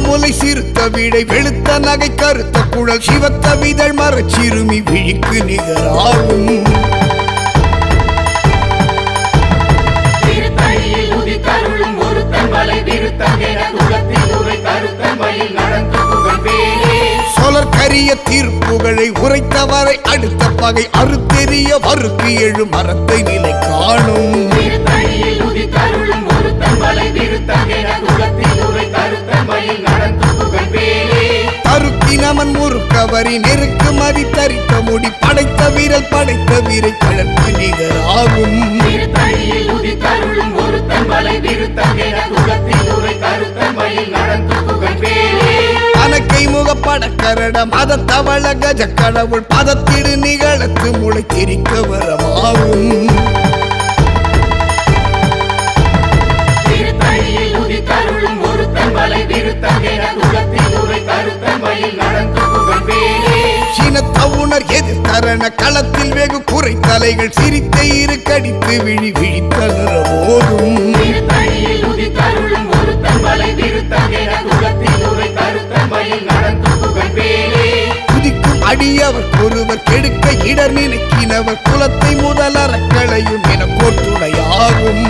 முலை சிறுத்த விடை வெளுத்த நகை கருத்த குழல் சிவத்த விதழ் மரச்சிறுமி விழிக்கு நிகராகும் சொலற்கரிய தீர்ப்புகளை உரைத்தவரை அடுத்த பகை அறுத்தெறிய வருக்கு எழு மரத்தை நிலை காணும் தருக்கினமன் முறுக்கவரி நெருக்கு மதி தரித்த முடி படைத்த வீரல் படைத்த வீரை கழற்கு நிகராகும் தனக்கை முகப்படக்கரட மத தவள கஜ கடவுள் பதத்திடு நிகழத்து முளை திரிக்க வரமாகும் சினத்தவுணர் எதிர்த்தரண களத்தில் வெகு குறை தலைகள் சிரித்த இரு கடித்து விழி விழித்தளர போதும் குதிக்கும் அடியவர் ஒருவர் கெடுக்க இடர் நினைக்கினவர் குலத்தை முதல் அறக்களையும் என கோர்த்துடையாகும்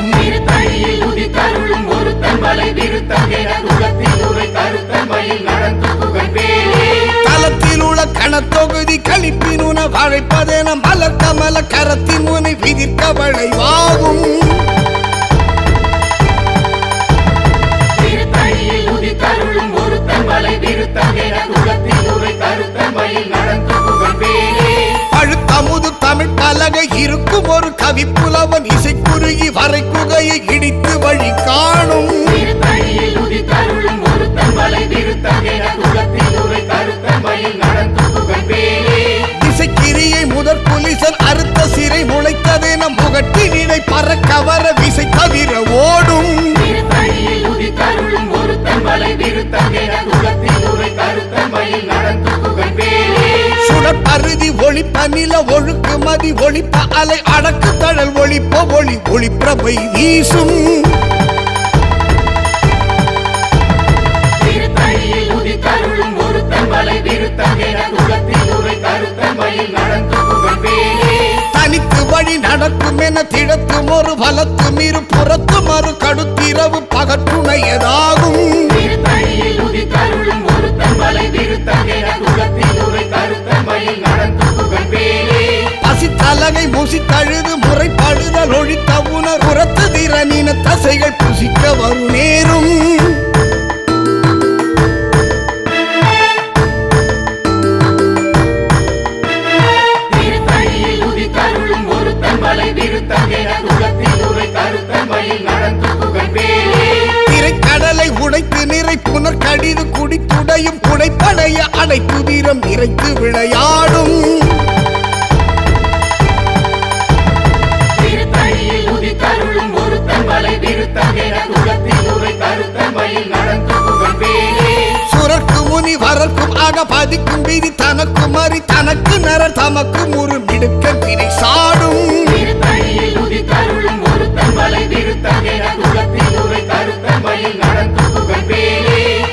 தலத்தில் உள்ள கணத்தொகுதி கழிப்பினுன வழைப்பதென மலர் கமல கரத்தின் முனை விதிர்க்க வளைவாகும் பழுத்தமுது தமிழ் பலகை இருக்கும் ஒரு கவி புலவன் இசை குறுகி வரை குகையை இடித்து வழி காணும் திசைக்கிரியை முதற் புலிசன் அறுத்த சிறை முளைத்ததென முகட்டினை பறக்க வர விசை தவிர ஓடும் சுடப்பருதி ஒளிப்ப நில ஒழுக்கு மதி ஒளிப்ப அலை அடக்கு தழல் ஒளிப்ப ஒளி ஒளிப்பிரபை வீசும் தனித்து வழி நடக்கும் என திடத்தும் ஒரு வலத்தும் இரு புறத்து மறு கடுத்திரவு பகற்றுணையதாகும் பசித்தலகை மூசித்தழுது முறைப்படுதல் ஒழித்த உணர் உரத்து திறனின தசைகள் புசிக்க வரும் நேரும் திரைக்கடலை உடைத்து நிறை புனர் கடிது குடித்துடையும் குடைப்படைய அடைத்து வீரம் நிறைத்து விளையாடும் சுரர்க்கு முனி வரர்க்கும் ஆக பதிக்கும் வீதி தனக்கு மறி தனக்கு நரர் தமக்கு முறு மிடுக்க திரை சாடும்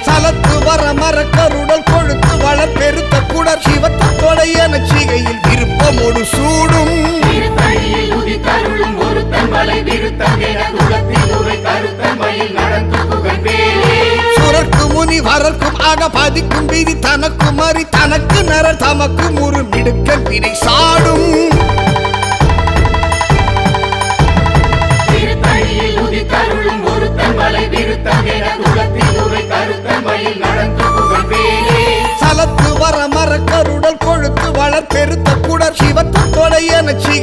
சலத்து வர மர கருடல் கொழுத்து வளர் பெருத்த குடர் சிவத்த கொடையன சிகையில் விருப்பமோடு சூடும் சுரர்க்கு முனி வரர்க்கும் ஆக பதிக்கும் வீதி தனக்கு மறி தனக்கு நரர் தமக்கு முறு மிடுக்க வினை சாடும்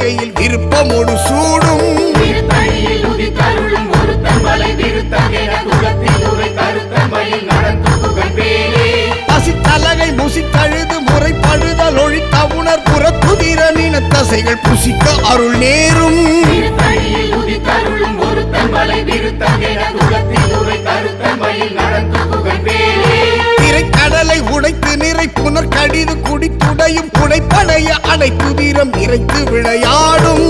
திருக்கையில் விருப்பமோடு சூடும் திருத்தணியில் உதித்தருளும் ஒருத்தன் மலை விருத்தகென குலத்தில் உரை கருத்தன் மயில் நடந்து புகழ் பேரே பசித்தலகை முசித்தழுது முறை பழுதல் ஒழித்தவுணர் புறத்துதிர நினத்தசைகள் புசிக்க அருள் நேரும் திருத்தணியில் உதித்தருளும் ஒருத்தன் மலை விருத்தகென குலத்தில் உரை கருத்தன் மயில் நடந்து புகழ் பேரே திரைக்கடலை உடைத்து நிறை புனர் கடிது குடித்துடையும் புடைப்படைய அடைத்துதிரம் நிறைத்து விளையாடும்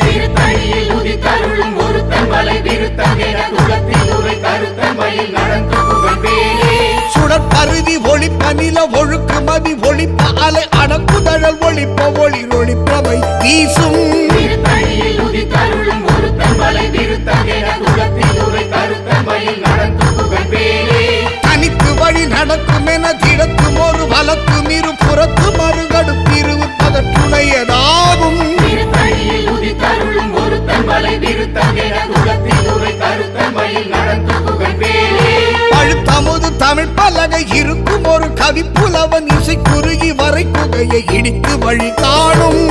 திருத்தணியில் உதித்தருளும் ஒருத்தன் மலை விருத்தகென குலத்தில் உரை கருத்தன் மயில் நடந்து புகழ் பேரே சுடற்பருதி ஒளிப்ப நில ஒழுக்கு மதி ஒளிப்ப அலை அடக்குதழல் ஒளிப்ப ஒளி ஒளிப்பவை வீசும் திருத்தணியில் உதித்தருளும் ஒருத்தன் மலை விருத்தகென குலத்தில் உரை கருத்தன் மயில் நடந்து புகழ் பேரே தனித்து வழி நடக்கும் என திடத்தும் ஒரு வலத்தும் இரு புறத்து மறுகடுப்பிரிவு பகற்றுணையதாகும் திருத்தணியில் உதித்தருளும் ஒருத்தன் மலை விருத்தகென குலத்தில் உரை கருத்தன் மயில் நடந்து புகழ் பேரே பழுத்தமுது தமிழ் பலகை இருக்கும் ஒரு கவி புலவன் இசை குறுகி வரை குகையை இடித்து வழி காணும்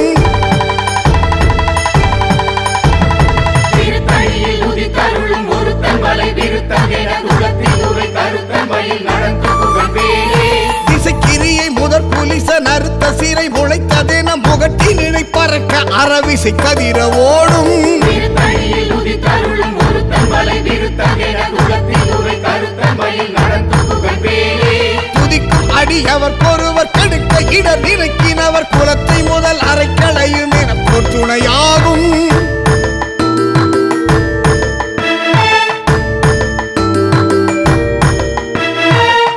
திருத்தணியில் உதித்தருளும் ஒருத்தன் மலை விருத்தகென குலத்தில் உரை கருத்தன் மயில் நடந்து புகழ் பேரே திசைக்கிரியை முதற் புலிச நறுத்த சிறை முளைத்ததென முகட்டி நினை பறக்க அறவிசை கதிர ஓடும் திருத்தணியில் உதித்தருளும் ஒருத்தன் மலை விருத்தகென குலத்தில் உரை கருத்தன் மயில் நடந்து புகழ் பேரே துதிக்கும் அடியவர் பொறுவர் கெடுக்க இடர் நினைக்கினவர் குலத்தை முதல் அரைக்களையும் என பொறுத்துணையாகும்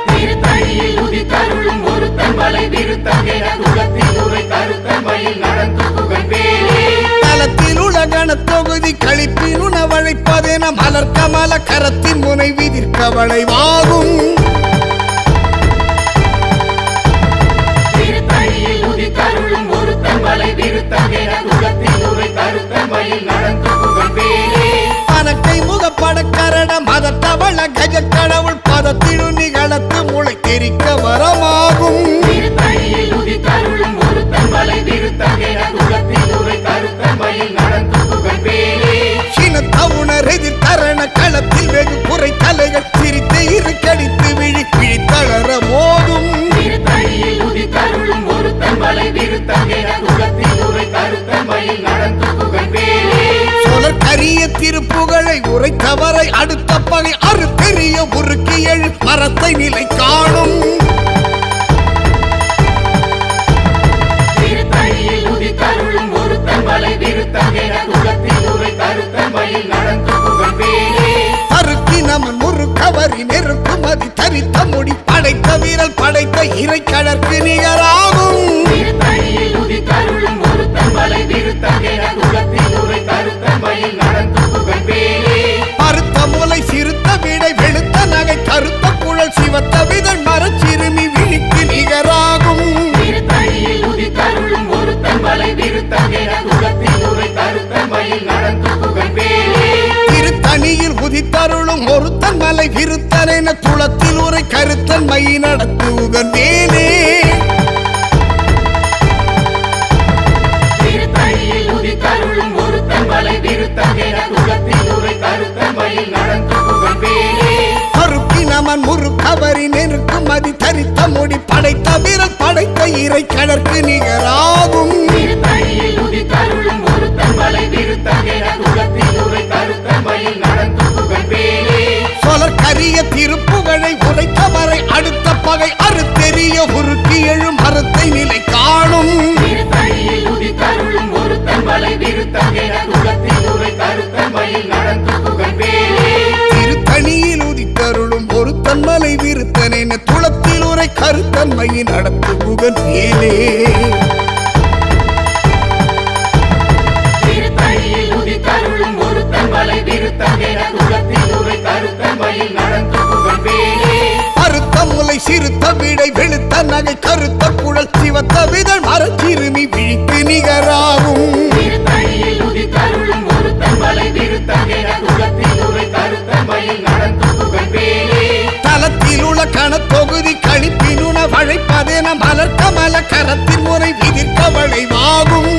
திருத்தணியில் உதித்தருளும் ஒருத்தன் மலை விருத்தகென குலத்தில் உரை கருத்தன் மயில் நடந்து புகழ் பேரே தலத்தில் உலகன தொகுதி கழிப்பின் உணவழைப்பதென மலர் கமல கரத்தின் முனை விதிர்க்க வளைவாகும் திருத்தணியில் உதித்தருளும் ஒருத்தன் மலை விருத்தகென குலத்தில் உரை கருத்தன் மயில் நடந்து புகழ் பேரே பனக்கை முகப்பட கரட மதத்தவள கஜ கடவுள் பதத்திடு நிகழத்து முளை தெரிக்க வரமாகும் திருத்தணியில் உதித்தருளும் ஒருத்தன் மலை விருத்தகென குலத்தில் உரை கருத்தன் மயில் நடந்து புகழ் பேரே சினத்தவுணர் எதிர் தரண களத்தில் வெகு குறை தலைகள் சிரித்து இரு கடித்து விழி பிழித்தளர மோதும் திருத்தணியில் உதித்தருளும் ஒருத்தன் மலை விருத்தகென குலத்தில் உரை கருத்தன் மயில் நடந்து புகழ் பேரே சொலர் கரிய திருப்புகழை உரைத்தவரை அடுத்த பகை அறுத்தெறிய உருக்கி எழு மரத்தை நிலை காணும் திருத்தணியில் உதித்தருளும் ஒருத்தன் மலை விருத்தகென குலத்தில் உரை கருத்தன் மயில் நடந்து புகழ் பேரே தருக்கி நமன் முறு கவரி நெருப்பு மதி தரித்த முடி படைத்த வீரல் படைத்த இறை கடற்கு நிகராகும் திருத்தணியில் உதித்தருளும் ஒருத்தன் மலை விருத்தகென குலத்தில் உரை கருத்தன் மயில் நடந்து புகழ் பேரே பருத்த முலை சிறுத்த விடை வெளுத்த நகை கருத்த குழல் சிவத்த விதழ் மரச்சிறுமி விழிக்கு நிகராகும் திருத்தணியில் உதித்தருளும் ஒருத்தன் மலை விருத்தகென குலத்தில் உரை கருத்தன் மயில் நடந்து புகழ் பேரே திருத்தணியில் உதித்தருளும் ஒருத்தன் மலை விருத்தனென துளத்தில் உரை கருத்தன் மை நடத்து உகந்தேனே திருத்தணியில் உதித்தருளும் ஒருத்தன் மலை விருத்தகென குலத்தில் உரை கருத்தன் மயில் நடந்து புகழ் பேரே கருக்கி நமன் முறு கவரி நெருக்கு மதி தரித்த முடி படைத்த வீரல் படைத்த இறை கடற்கு நிகராகும் திருத்தணியில் உதித்தருளும் ஒருத்தன் மலை விருத்தகென குலத்தில் உரை கருத்தன் மயில் நடந்து புகழ் பேரே சொலர் கரிய திருப்புகழை உரைத்தவரை அடுத்த பகை அறுத்தெறிய உருக்கி எழு மரத்தை நிலை காணும் திருத்தணியில் உதித்தருளும் ஒருத்தன் மலை விருத்தகென குலத்தில் உரை கருத்தன் மயில் நடந்து புகழ் பேரே திருத்தணியில் உதித்தருளும் ஒருத்தன் மலை விருத்தனென துளத்தில் உரை கருத்தன் மை நடத்து உகந்தேனே திருத்தணியில் உதித்தருளும் ஒருத்தன் மலை விருத்தகென குலத்தில் உரை கருத்தன் மயில் நடந்து புகழ் பேரே அறுத்த முலை சிறுத்த விடை வெளுத்த நகை கருத்த குழல் சிவத்த விதழ் மரச்சிறுமி விழிக்கு நிகராகும் திருத்தணியில் உதித்தருளும் ஒருத்தன் மலை விருத்தகென குலத்தில் உரை கருத்தன் மயில் நடந்து புகழ் பேரே தலத்தில் உள்ள கணத்தொகுதி கழிப்பினுண வழைப்பதென மலர் கமல கரத்தின் முறை விதிர்க்க வளைவாகும்.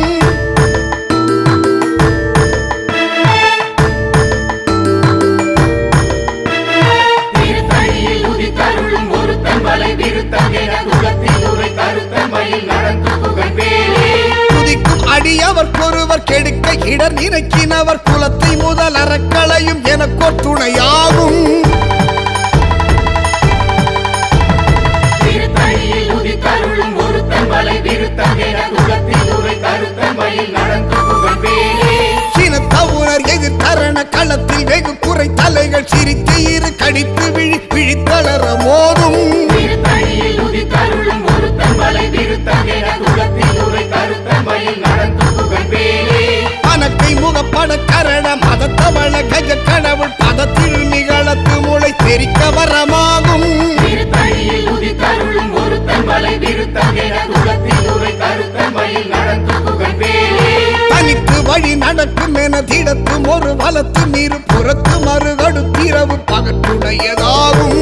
திருத்தணியில் உதித்தருளும் ஒருத்தன் வலை விருத்தம் என குலத்தில் உரை கருத்தன் மயில் நடந்து புகழ்வேலே. துதிக்கும் அடியவர் ஒருவர் கெடுக்க இடர் நினைக்கினவர் குலத்தை முதல் அறக்களையும் எனக்கோர் துணையாகும். திருத்தணியில் உதித்தருளும் ஒருத்தன் வலை விருத்தம் என குலத்தில் உரை கருத்தன் மயில் நடந்து புகழ்வேலே. சினத்தவுணர் எதிர் தரண களத்தில் வெகு குறை தலைகள் சிரித்து இரு கடித்து விழித்தளர மோதும். திருத்தணியில் உதித்தருளும் ஒருத்தன் வலை விருத்தம் என குலத்தில் உரை கருத்தன் மயில் நடந்து புகழ்வேலே. பணக்கை முகப்பட கரண மதத்தவள கஜ கடவுள் பதத்தில் நிகழத்து முளை தெரிக்க வரமாகும். திருத்தணியில் உதித்தருளும் ஒருத்தன் வலை விருத்தம் என குலத்தில் உரை கருத்தன் மயில் நடந்து புகழ்வேலே. தனித்து வழி நடக்கும் என திடத்தும் ஒரு வலத்து நீரு புறத்து மறுகடுத்திரவு பகற்றுடையதாகும்.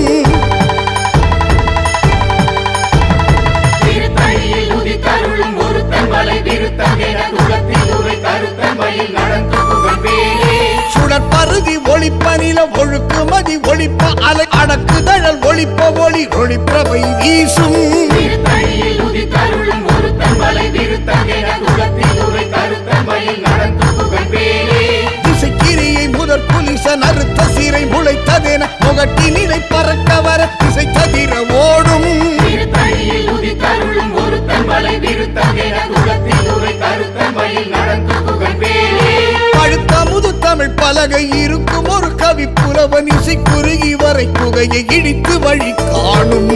திருத்தணியில் உதித்தருளும் ஒருத்தன் வலை விருத்தம் என குலத்தில் உரை கருத்தன் மயில் நடந்து புகழ்வேலே. சுடற்பருதி ஒளிப்பனில ஒழுக்குமதி ஒளிப்ப அலை அடக்குதழல் ஒளிப்ப ஒளி ஒளிப்பிரவை வீசும். திருத்தணியில் உதித்தருளும் ஒருத்தன் வலை விருத்தம் என குலத்தில் உரை கருத்தன் மயில் நடந்து புகழ்வேலே. திசைக்கிரியை முதற் புலிச நறுத்த சிறை முளைத்ததென முகட்டி நிலை பறக்க வர திசை தவிர ஓடும். திருத்தணியில் உதித்தருளும் ஒருத்தன் வலை விருத்தம் என குலத்தில் உரை கருத்தன் மயில் நடந்து புகழ்வேலே. பழுத்த முது தமிழ் பலகை இருக்கும் ஒரு கவி புலவன் இசை குறுகி வரை குகையை இடித்து வழி காணும்.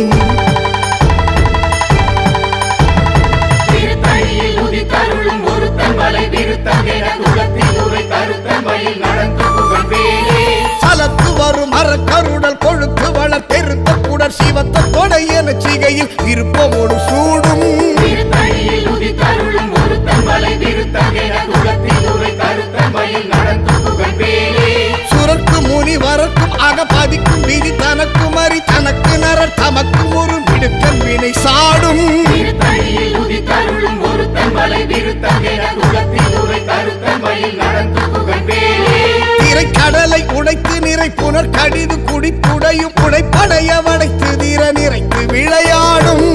திருத்தணியில் உதித்தருளும் ஒருத்தன் வலை விருத்தம் என குலத்தில் உரை கருத்தன் மயில் நடந்து புகழ்வேலே. சலத்து வரும் அறக்கருடல் கொழுத்து வளர் பெருத்த குடர் சிவத்த கொடை என சிகையில் இருப்பமோடு சூடும். திருத்தணியில் உதித்தருளும் ஒருத்தன் வலை விருத்தம் என குலத்தில் உரை கருத்தன் மயில் நடந்து புகழ்வேலே. சுரர்க்கு முனி வரக்கும் அகபதிக்கும் விதி தனக்கும் அறி தனக்கு நரர் தமக்கும் ஒரு மிடுக்கன் வினை சாடும். திருத்தணியில் உதித்தருளும் ஒருத்தன் வலை விருத்தம் என குலத்தில் உரை கருத்தன் மயில் நடந்து புகழ்வேலே. திரைக்கடலை உடைத்து நிறை புனர் கடிது குடித்துடையும் உடைப்படைய வடைத்து தீர நிறைத்து விளையாடும்.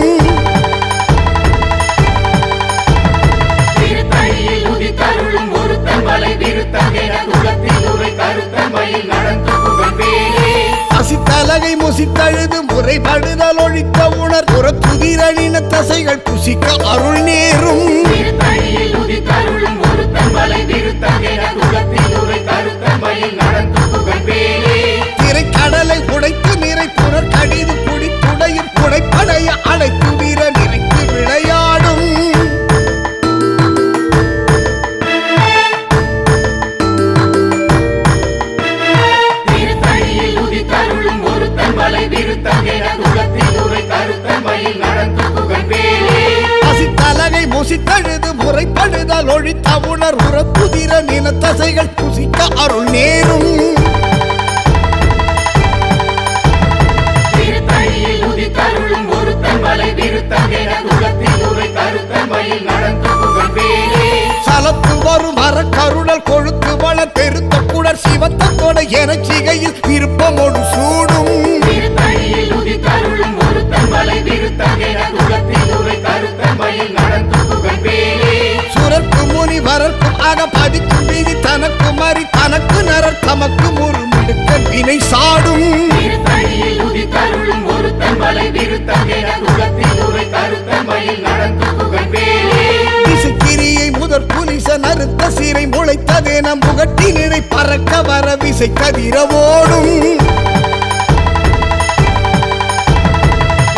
திருத்தணியில் உதித்தருளும் ஒருத்தன் வலை விருத்தம் என குலத்தில் உரை கருத்தன் மயில் நடந்து புகழ்வேலே. அசித்தலகை முசித்தழுது முறைபடுதல் ஒழித்த உணர் புறத்துதிரணின தசைகள் புசிக்க அருள் நேரும். திருத்தணியில் உதித்தருளும் ஒருத்தன் வலை விருத்தம் என குலத்தில் உரை கருத்தன் மயில் நடந்து புகழ்வேலே. திரைக்கடலை உடைத்து நிறை புனர் கடிது குடித்துடையும் புடைப்படைய அடைத்து வீர நிறைத்து விளையாடும். திருத்தணியில் உதித்தருளும் ஒருத்தன் வலை விருத்தம் என குலத்தில் உரை கருத்தன் மயில் நடந்து புகழ்வேலே. அசித்தலகை முசித்தழுது முறைப்படுதல் ஒழித்த உணர் உறத்துதிர நின தசைகள் புசிக்க அருள் நேரும். திருத்தணியில் உதித்தருளும் ஒருத்தன் வலை விருத்தம் என குலத்தில் உரை கருத்தன் மயில் நடந்து புகழ்வேலே. சலத்து வரும் அறக்கருடல் கொழுத்து வள பெருத்த குடர் சிவத்த கொடை என சிகையில் விருப்பமோடு சூடும். திருத்தணியில் உதித்தருளும் ஒருத்தன் வலை விருத்தம் என குலத்தில் உரை கருத்தன் மயில் நடந்து புகழ்வேலே. சுரர்க்கு முனி வரக்கும் அகபதிக்கும் விதி தனக்கும் அறி தனக்கு நரர் தமக்கும் ஒரு மிடுக்கன் வினை சாடும். திருத்தணியில் உதித்தருளும் ஒருத்தன் வலை விருத்தம் என குலத்தில் உரை கருத்தன் மயில் நடந்து புகழ்வேலே. திசைக்கிரியை முதற் புலிச நறுத்த சிறை முளைத்ததென முகட்டி நிறை பறக்க வர விசை கதிர ஓடும்.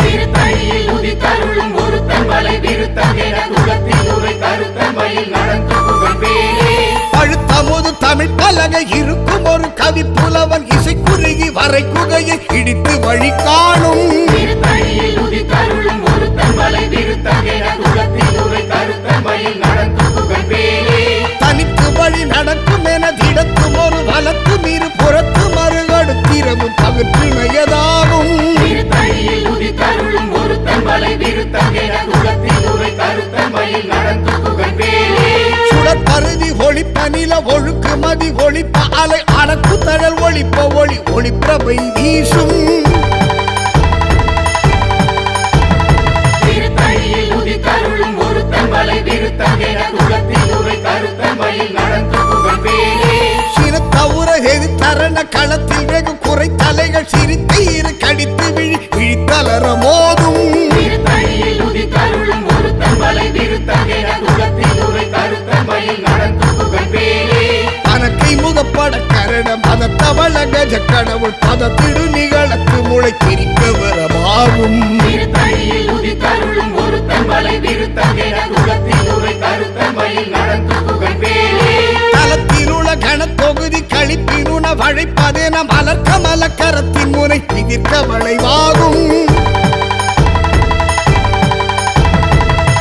திருத்தணியில் உதித்தருளும் ஒருத்தன் வலை விருத்தம் என குலத்தில் உரை கருத்தன் மயில் நடந்து புகழ்வேலே. பழுத்த முது தமிழ் பலகை இருக்கும் ஒரு கவி புலவன் இசை குறுகி வரை குகையை இடித்து வழி காணும். திருத்தணியில் உதித்தருளும் ஒருத்தன் வலை விருத்தம் என குலத்தில் உரை கருத்தன் மயில் நடந்து புகழ்வேலே. தனித்து வழி நடக்கும் என திடத்தும் ஒரு வலத்து மீறு புறத்து மறுகடுத்திரவும் பகற்றுமையதாகும். திருத்தணியில் உதித்தருளும் ஒருத்தன் வலை விருத்தம் என குலத்தில் உரை கருத்தமையில் நடந்து புகழ்வேலே சுடற்பருதி ஒளிப்ப நில ஒழுக்கு மதி ஒளிப்ப அலை அடக்கு தழல் ஒளிப்ப ஒளி ஒளிப்பிரபை வீசும் திருத்தணியில் உதித்தருளும் ஒருத்தன் வலை விருத்தகென குலத்தில் உரை கருத்தமையில் நடந்து புகழ்வேலே சினத்தவுர எது தரண களத்தில் வெகு குறை தலைகள் சிரித்து இரு கடித்து விழித்தலர மோதும் திருத்தணியில் உதித்தருளும் ஒருத்தன் வலை விருத்தகென குலத்தில் உரை கருத்தமையில் நடந்து புகழ்வேலே தனக்கை முகப்பட கரண மதத்தவள கஜ கடவுள் பதத்திடு நிகழக்கு முளை திரிக்க வரமாகும் திருத்தணியில் உதித்தருளும் ஒருத்தன் வலை விருத்தகென குலத்தில் உரை கருத்தமையில் நடந்து புகழ்வேலே தலத்திலுள்ள கணத்தொகுதி கழிப்பினுண வழைப்பதென மலர்க்க மலக்கரத்தின் முனை பிதிர்க்க வளைவாகும்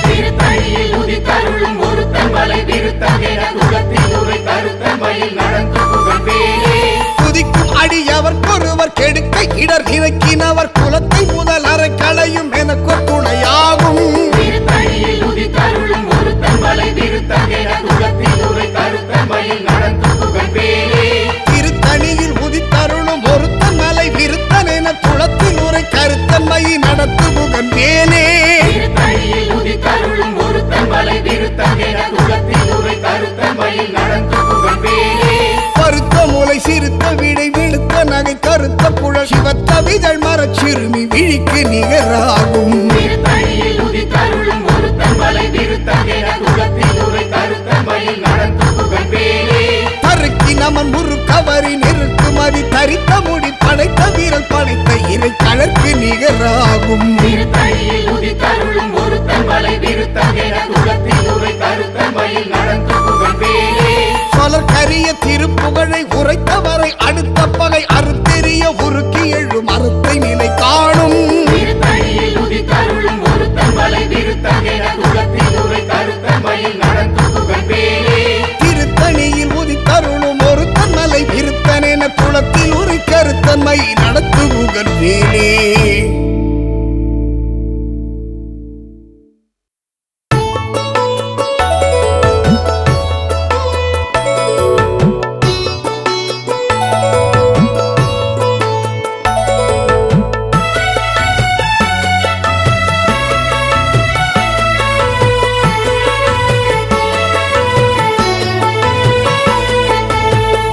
திருத்தணியில் உதித்தருளும் ஒருத்தன் வலை விருத்தகென குலத்தில் உரை கருத்தமையில் நடந்து புகழ்வேலே துதிக்கும் அடியவர்க்கொருவர் கெடுக்க இடர் இறக்கினவர் குலத்தை முதல் அறை களையும் எனக்கு துணையாகும் திருத்தணியில் உதித்தருளும் ஒருத்தன் வலை விருத்தகென குலத்தில் உரை கருத்தமையில் நடந்து புகழ்வேலே திருத்தணியில் உதித்தருளும் ஒருத்தன் மலை விருத்தன் என குலத்தில் உரை கருத்தன்மை நடத்து முகந்தேனே திருத்தணியில் உதித்தருளும் ஒருத்தன் வலை விருத்தகென குலத்தில் உரை கருத்தமையில் நடந்து புகழ்வேலே பருத்த மூளை சிறுத்த விடை விழுத்த நகை கருத்த குழல் சிவத்த விதழ் மரச் சிறுமி விழிக்கு நிகராகும் திருத்தணியில் உதித்தருளும் ஒருத்தன் வலை விருத்தகென குலத்தில் உரை கருத்தமையில் நடந்து புகழ்வேலே தருக்கி நமன் முறு கவரி நெருக்கு மதி தரித்த முடி படைத்த வீரல் படைத்த இறை கலர்க்கு நிகராகும் திருத்தணியில் உதித்தருளும் ஒருத்தன் வலை விருத்தகென குலத்தில் உரை கருத்தமையில் நடந்து புகழ்வேலே சொலர் கரிய திருப்புகழை உரைத்தவரை அடுத்த பகை அறுத்தெறிய உருக்கி எழும் அறுத்தை நிலை காணும் திருத்தணியில் உதித்தருளும் ஒருத்தன் வலை விருத்தகென குலத்தில் உரை கருத்தமையில் நடந்து புகழ்வேலே திருத்தணியில் உதித்தருளும் ஒருத்தன் மலை விருத்தன் என குளத்தில் உரை கருத்தன்மை நடத்து புகழ்வேலே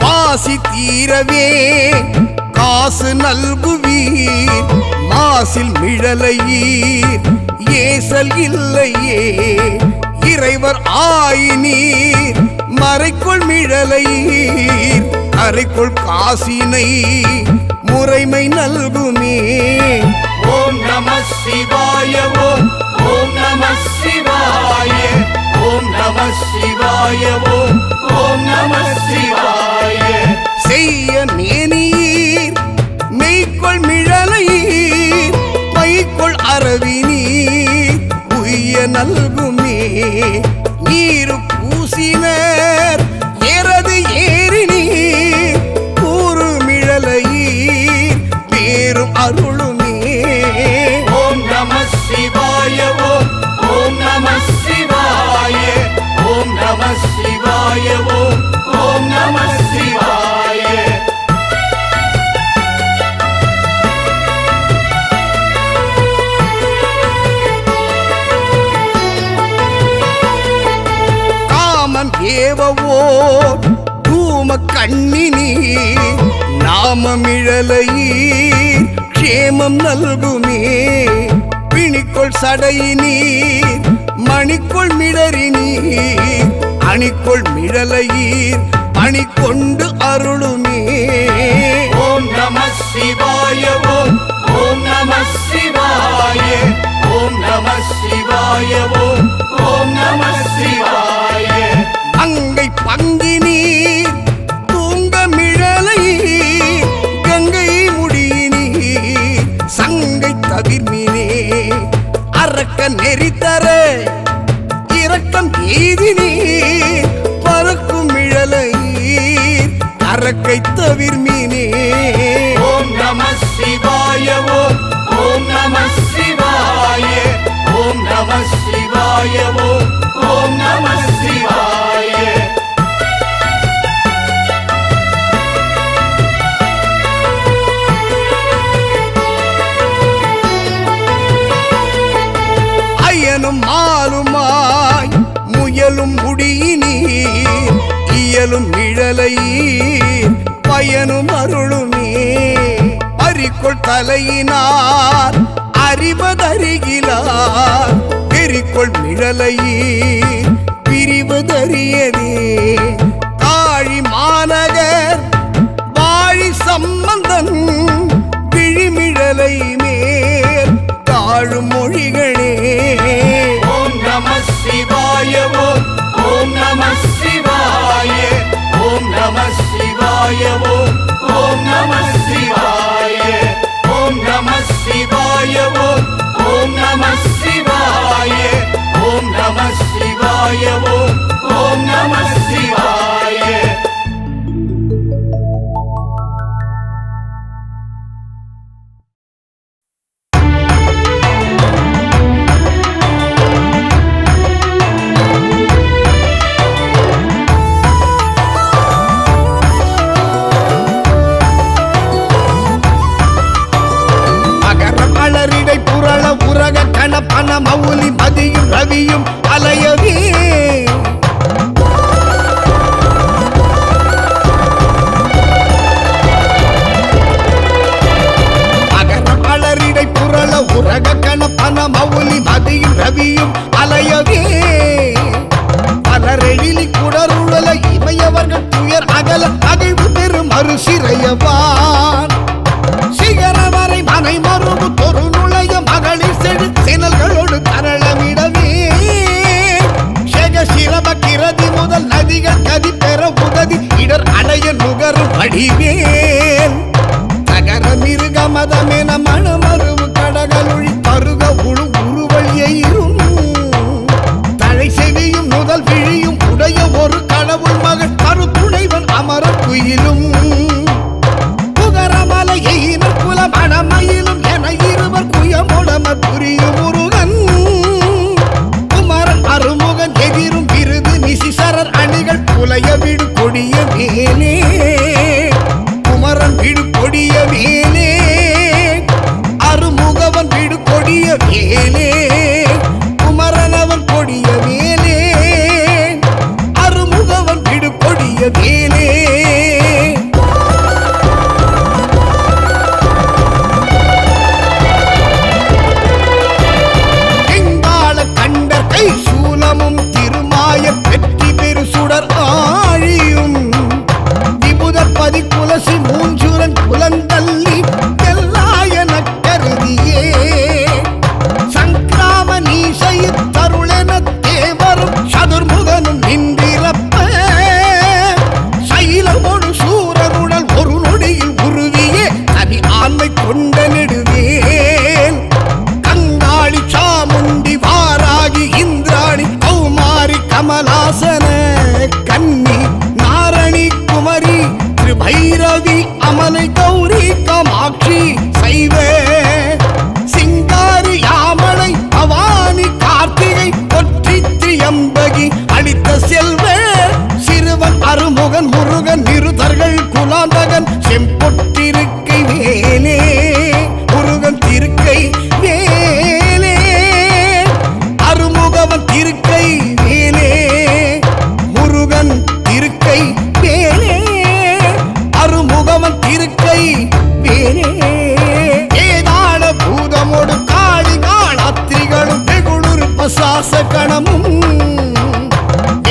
வாசி தீரவே காசு நல்குவீர் மாசில் மிழலையீர் ஏசல் இல்லையே இறைவர் ஆயினீர் மறைக்குள் மிழலையீர் அறைக்குள் காசினை முறைமை நல்குமே ஓம் நம சிவாய ஓம் ஓம் நம சிவாய ஓம் நம சிவாய ஓம் நம சிவாய செய்ய மேனியீர் மெய்க்குள் மிழலையீர் மைக்குள் அரவினீர் உய்ய நல்குமே நீரு பூசினர் எரது ஏறினீர் கூறு மிழலையீர் பேரும் அருளுமே ஓம் நம சிவாய ஓம் நம சிவாய ஓம் நம சிவாய ஓம் நம சிவாய காமன் ஏவவோ தூம கண்ணினீர் நாமமிழலையீர் க்ஷேமம் நல்குமே பிணிக்குள் சடையினீர் மணிக்குள் மிடறினீர் அணிக்குள் மிழலையீர் பணி கொண்டு அருளுமே ஓம் நம சிவாய ஓம் நம சிவாய ஓம் நம சிவாய ஓம் நம சிவாய அங்கை பங்கினீர் தூங்க மிழலையீர் கங்கை முடியினீர் சங்கை தவிர்மினே அரக்க நெறித்தர இரக்கம் எய்தினீர் பறக்கும் மிழலையீர் அரக்கை தவிர்மினே ஓம் நம சிவாய ஓம் நம சிவாய ஓம் நம சிவாய தேனும் மாலுமாய் முயலும் முடியினீர் இயலும் இழலையீர் பயனும் அருளுமே அறிக்கொள் தலையினார் அறிவதறிகிலார் பெரிக்கொள் மிழலையீர் பிரிவதறியதே காழி மாநகர் வாழி சம்பந்தன் விழிமிழலை மேல் தாழும் மொழிகளே ஓம் நம சிவாய ஓம் ஓம் நம சிவாய ஓம் நம சிவாய ஓம் ஓம் நம சிவாய ஓம் நம சிவாய ஓம் ஓம் நம சிவாய ஓம் நம சிவாய ஓம் ஓம் நம சிவாய பண மௌலி மதியும் ரவியும் அலையவே அகரம் அலரிடை புரள உரக கண பண மௌலி மதியும் ரவியும் அலையவே பலரெழிலி குடருளல இமையவர்கள் துயர் அகல அகழ்வு பெரும் அருசிறையவான் சிகரவரை மனை மருவு தொரு நுழைய மகளிர் செழு சினல்களோடு தரளமிடவே சேக சிரப கிரதி முதல் நதிகள் கதி பெற உதவி இடர் அடைய நுகரும் வடிவேல் தகர மிருக மதமென மணமருவு கடகளுழி பருக உழு உருவல் எயிரும் தழை செவியும் முதல் விழியும் உடைய ஒரு கடவுள் மகள் கரு துணைவன் அமர குயிலும் மணமயிலும் என இருவர் குயமுடம புரியும் முருகன் குமரன் அருமுகன் எதிரும் விருது நிசிசரர் அணிகள் புலைய விடு கொடிய வேலே குமரன் விடு கொடிய வேலே அருமுகவன் விடு கொடிய வேலே குமரன் அவன் கொடிய வேலே அருமுகவன் விடு கொடிய வேலே சூலமும் திருமாய வெற்றி பெரு சுடர் ஆழியும் விபுதர் பதி குலசி மூஞ்சுரன் குலந்தள்ளி எல்லாயன கருதியே சங்கிராம நீசைய தருளென தேவரும் சதுர்முகனும் நின்றிரப்ப சைலமோடு சூரனுடல் ஒரு நொடியில் உருவியே தனி ஆண்மை கொண்ட நெடுவேல் கங்காளி சாமுண்டி வாராகி இந்திராணி கௌமாரி கமலாசன கன்னி நாரணி குமரி திரிபைரவி அமலை கௌரி காமாட்சி சைவ சிங்காரி யாமலை பவானி கார்த்திகை ஒற்றி திரியம்பகி அளித்த செல்வ சிறுவன் அருமுகன் முருகன் நிருதர்கள் குலாந்தகன் செம்பொட்டிருக்கை வேலே முருகன் திருக்கை வேலே அருமுகவன் திருக்கை வேலே முருகன் திருக்கை வேலே அருமுகவன் திருக்கை வேலே ஏதாள பூதமோடு காளி காளாத்திரிகளும் வெகுளுரு பசாச கணமும்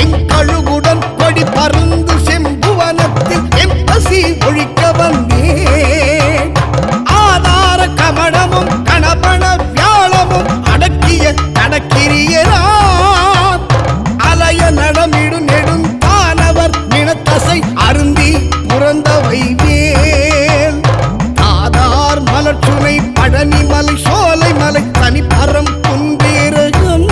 எங்கழுகுடன் கொடி பருந்து செம்புவனத்தில் எம்பசி ஒழிக்க வந்தே ஆதார கமடமும் கணபண வியாழமும் அடக்கிய கடக்கிரியனார் அலைய நடமிடு நெடும் தானவர் நினத்தசை அருந்தி புறந்தவை வேல் ஆதார் மலர்ச்சுனை பழனி மலை சோலை மலை தனிப்பரம் குன்றேரகம்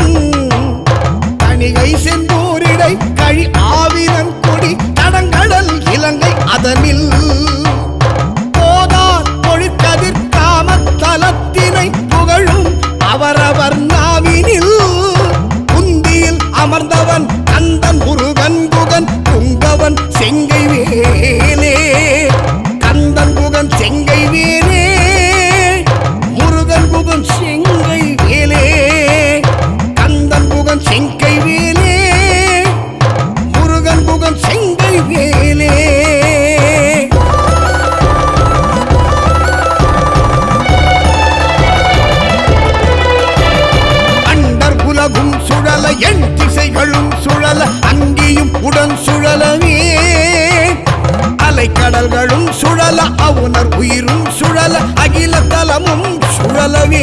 அமரர் உயிரும் சுழல அகில தலமும் சுழலவே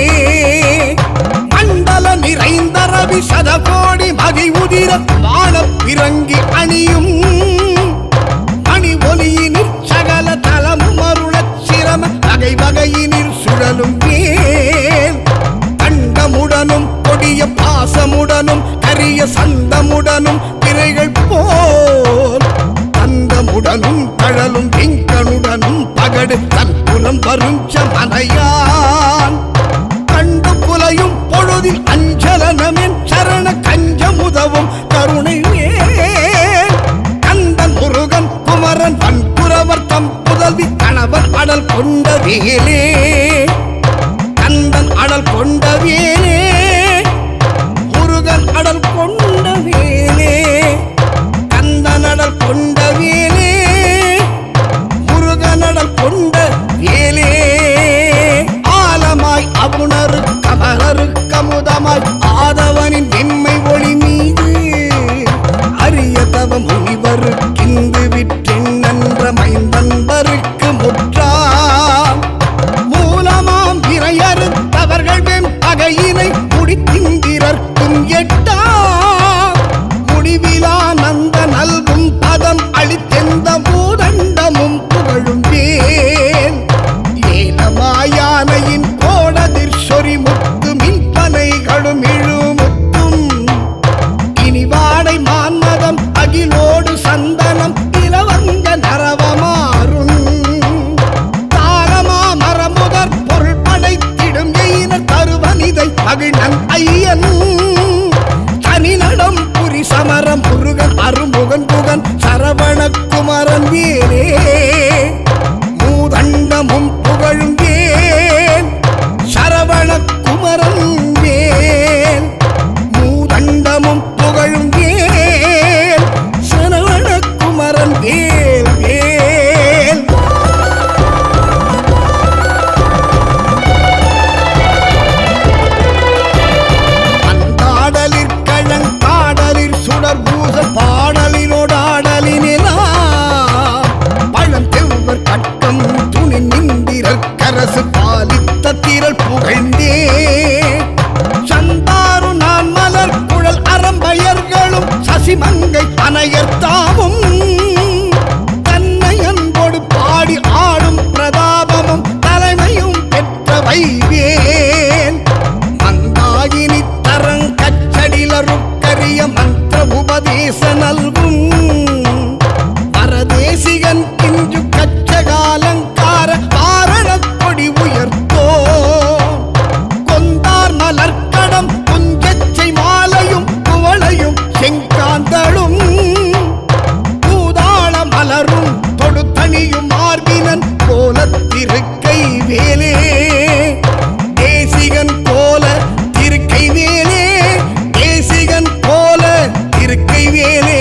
மண்டல நிறைந்த ரவி சதகோடி மகை உதிர வானப் பிறங்கி அணியும் மணி ஒலியினிற் சகல தலமும் அருளச் சிரம வகை வகையினிற் சுழலும் வேல் கண்டமுடனும் கொடிய பாசமுடனும் கரிய சந்தமுடனும் திரைகள் போல் கந்தமுடனும் கழலும் திங்கனுடனும் பகடு தன்புறம் வருஞ்ச மனையான் கண்டு குலையும் பொழுதில் அஞ்சலனமென் சரண கஞ்சமுதவும் கருணை வேல் கந்தன் முருகன் குமரன் வன்புறவர் தம் புதல்வி கணவன் அடல் கொண்ட வேலே கந்தன் அடல் கொண்ட வேலே முருகன் அடல் கொண்ட வேலே கந்தன் அடல் கொண்ட வேலே முருகன் அடல் கொண்ட வேலே ஆலமாய் அவுணரு கமலரு கமுதமாய் ஆதவனின் வெம்மை ஒளி மீது அரிய தவ முனிவரு கிந்து விற்றென்ற மைந்தன்பருக்கு முற்றாம் மூலமாம் விரையறுத்தவர்கள் வெம் பகையினை முடித்திங்கிறர்க்கும் எட்டா முடிவிலா நந்த நல்கும் பதம் அளித்தெந்த மூதண்டமும் புகழும் வேல் ஏலமாயானையின் கோடதிர் சொறி முத்து மின்பனைகளும் இழுமுத்தும் இனி வாடை மான்மதம் அகிலோடு சந்தனம் இலவங்க நரவமாறும் தாரமா மரமுதற் பொருள் படைத்திடும் எயின தருவனிதை மகிழ்நன் ஐயன் தனிநடம் புரி சமரம் முருகன் அருமுகன் புகன் சரவண குமரன் வேலே மூதண்டமும் புகழும் வேல் சரவண குமரன் வேல் மூதண்டமும் புகழும் வேல் சரவண குமரன் வேல் வேல் அந்தாடலிற் கழங்காடலிற் சுடர் பூச பாடலினோடாடலினெலாம் பழந்தெவ்வர் கட்டம் துணி நிந்திரல் கரசு பாலித்த திரள் புகழ்ந்தே சந்தாரு நான் மலர் குழல் அறம்பயர்களும் சசிமங்கை அனையர்த்தாவும் தன்னை அன்போடு பாடி ஆடும் பிரதாபமும் தலைமையும் பெற்ற வைவேல் மந்தாகினி தரங் கச்சடிலருக்கரிய மந்திர உபதேச நல்கும் பரதேசிகன் இன்று கச்சகாலங்கார பாரணக் கொடி உயர்த்தோ கொந்தார் மலர்க்கடம் குஞ்சச்சை மாலையும் குவளையும் செங்காந்தளும் பூதாள மலரும் தொடுத்தணியும் மார்பினன் கோலத்திருக்கை வேலே தேசிகன் கோல திருக்கை வேலே தேசிகன் கோல திருக்கை வேலே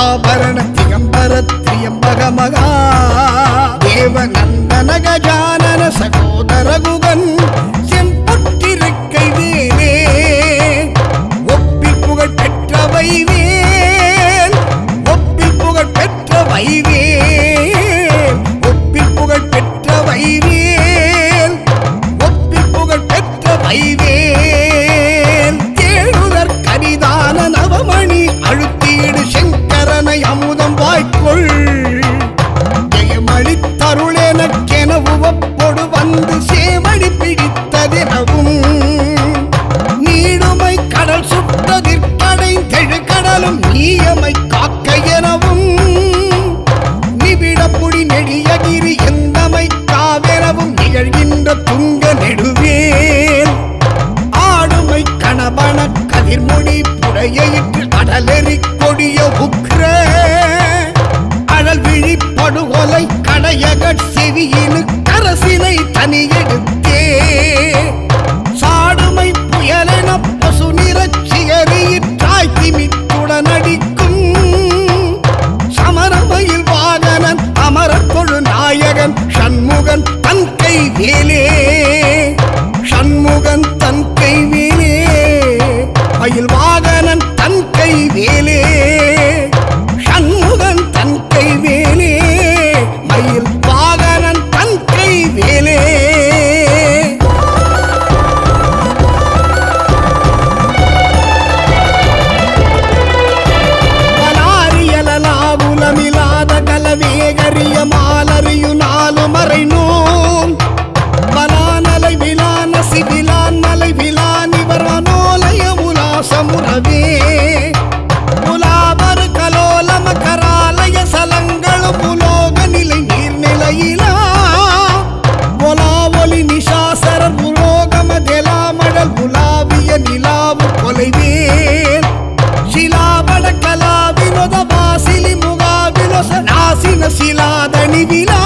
ஆபரண திகம்பர திரியம்பக மகா தேவநந்தன கஜானன சகோதர குகன் செம்பொற்றிருக்கை வேலே ஒப்பில் புகழ் பெற்ற வைவேல் ஒப்பில் புகழ் பெற்ற வைவேல் ஒப்பில் புகழ் பெற்ற வைவேல் ஒப்பில் புகழ் பெற்ற வைவேல் தேடுதற் கரிதான நவமணி அழுத்தீடு சங்கரனை அமுதம் வாய்க்கொள் ஜெயமளித்தருளெனக்கென உவப்பொடு வந்து சேமடி பிடித்ததிரவும் நீடுமை கடல் சுட்டதிற்கடை தெழுகடலும் நீயமை காக்க எனவும் நிபிடப்புடி நெடியகிரி எந்தமை காவெனவும் நிகழ்கின்ற துங்க நெடுவேல் ஆடுமை கணபன கதிர்மொழி புடையிற்று அடலெறி கொடிய உக்ர அழல் விழி படுகொலை கடையகட் செவியினு கரசினை தனியெடுத்தே சாடுமை புயலென பசு நிறச்சியறியிற்றாய் திமித்துடன் அடிக்கும் சமரமையில் வாகனன் அமரர் தொழு நாயகன் சண்முகன் தன் கை வேலே சண்முகன் தன் கை வேலே மயில் வாகனன் தன் கை வேலே சண்முகன் தன் கை வேலே மயில் வாகனன் தன் கை வேலே பலாரியலாகுலமிலாத கலவேகரிய மாலறியு நாலு மறை நூல் பலானலை விலான சிவிலான் மலை விலான் இவர் மனோலய உலாசமுறவே புலாபரு கலோலம கராலய சலங்களு புலோக நிலை நீர்நிலையிலா ஒலா ஒலி நிஷாசரர் புலோகம தெலாமடல் புலாவிய நிலாவு கொலைவேல் ಶಿಲಾಬಡ ಕಲಾ ವಿನೋದ ವಾಸಿಲಿ ಮುಗಾವಿಲೊಸ ನಾಸಿನ ಶಿಲಾದಣಿ ವಿಲಾ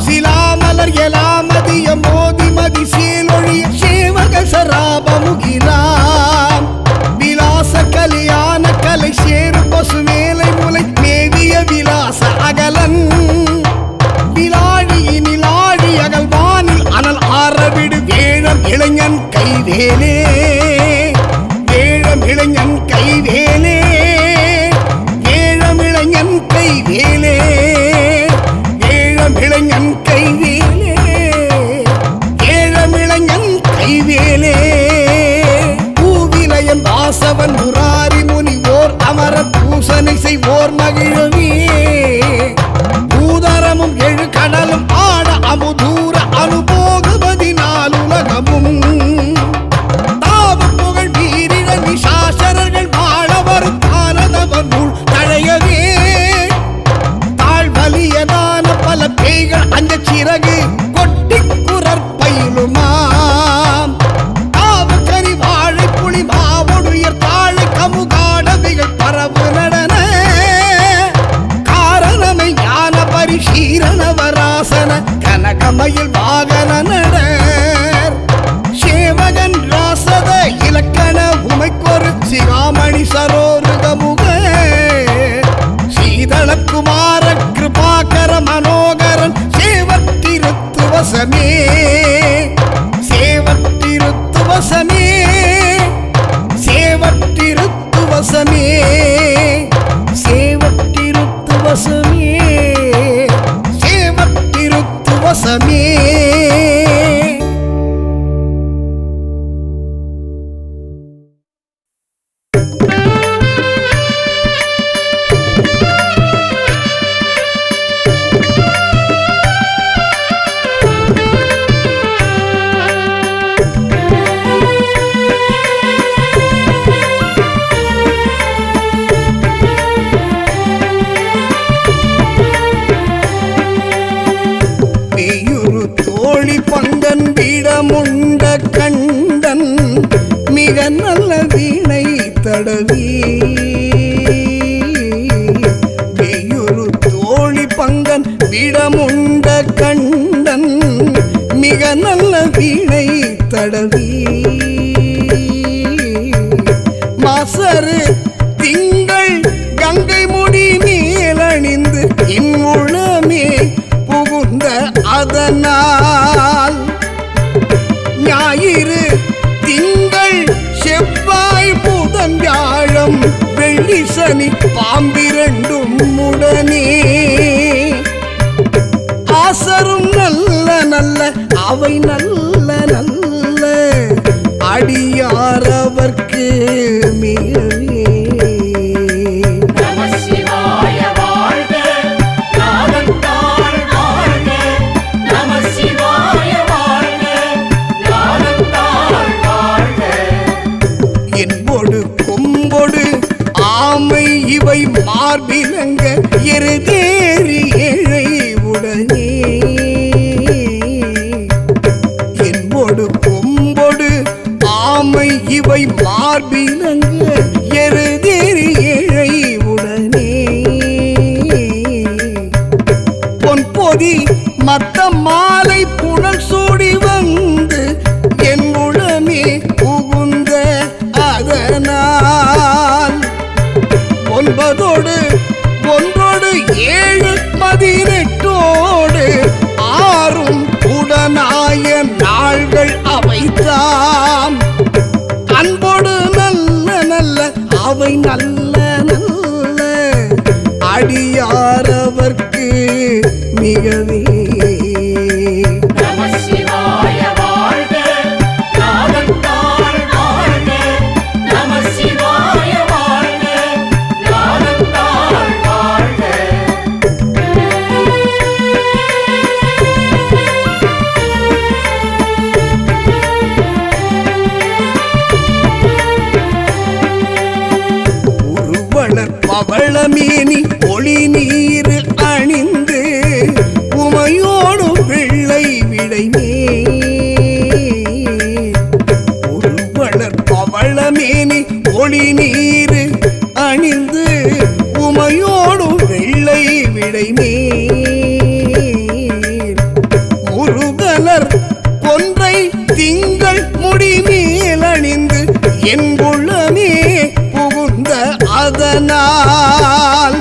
ಶಿಲಾಮಲರ್ ಎಲಾಮದಿಯ ಮೋದಿ ಮದಿ ಸೇಲೊಳಿಯ ಸೇವಕ ಸರಾಬ ಮುಗಿಲಾ ವಿಲಾಸ ಕಲಿಯಾನ ಕலை சேரு பசு மேலை முலை மேவிய விலாச அகலன் விலாழியினில் ஆழி அகல்வானில் அனல் ஆறவிடு வேழம் இளைஞன் கைவேலே வேழம் இளைஞன் கைவேலே வேழம் இளைஞன் கைவேலே வேழம் இளைஞன் கைவேலே வேழம் இளைஞன் கைவேலே பூவிலையன் வாசவன் முராரி முனிவோர் அமரர் பூசனை செய்வோர் மகிழவே பூதரமும் எழு கடலும் ஆட அமுதூர அனுபோகுபதி நாலுலகமும் தாவு புகழ் வீரிட நிஷாசரர்கள் வாழவர் தானதவர் நூல் தழையவே தாழ்வலியதான பல பேய்கள் அந்த சிறகு கொட்டி குரற்பயிலுமாம் தாவு கரி வாழை புலி மாவுடுயர் தாழை கமுகாடவிகள் பரவு நடன காரணமை ஞான பரிசீரணவராசன கனகமயில் வாகன நடர் சேவகன் ராசத இலக்கண உமைக்கொரு சிகாமணி சரோருகமுக சீதளக்குமார கிருபாகர மனோகரன் சேவத்திருத்துவசமே சேவத்திருத்துவசமே சேவத்திருத்துவசமே ஈசனி பாம்பிரண்டும் உடனே ஆசரும் நல்ல நல்ல அவை நல்ல நல்ல அடியாரவர்க்கு மிகவே என்போடு கொம்போடு ஆமை இவை மார்பிலங்க எருதேறி ஏழை உடனே என்போடு கொம்போடு ஆமை இவை மார்பிலங்க எருதேறி ஏழை உடனே பொன்பொதி மத்த மாலை புனல் சூடி வந்து என் உளமே புகுந்த அதனால் ஒன்பதோடு ஒன்றோடு 7 18ஓடு 6 உடனாய நாள்கள் அவைத்தாம் அன்போடு நல்ல நல்ல அவை நல்ல நல்ல அடியாரவர்க்கு மிகவே பவளமேனி ஒளி நீரில் அணிந்து உமையோடு வெள்ளை விடைமே ஒருவளர் பவளமேனி ஒளி நீர் அணிந்து உமையோடு வெள்ளை விடைமே முருகலர் கொன்றை திங்கள் முடிமேல் அணிந்து என் உள்ளமே புகுந்த அதனால்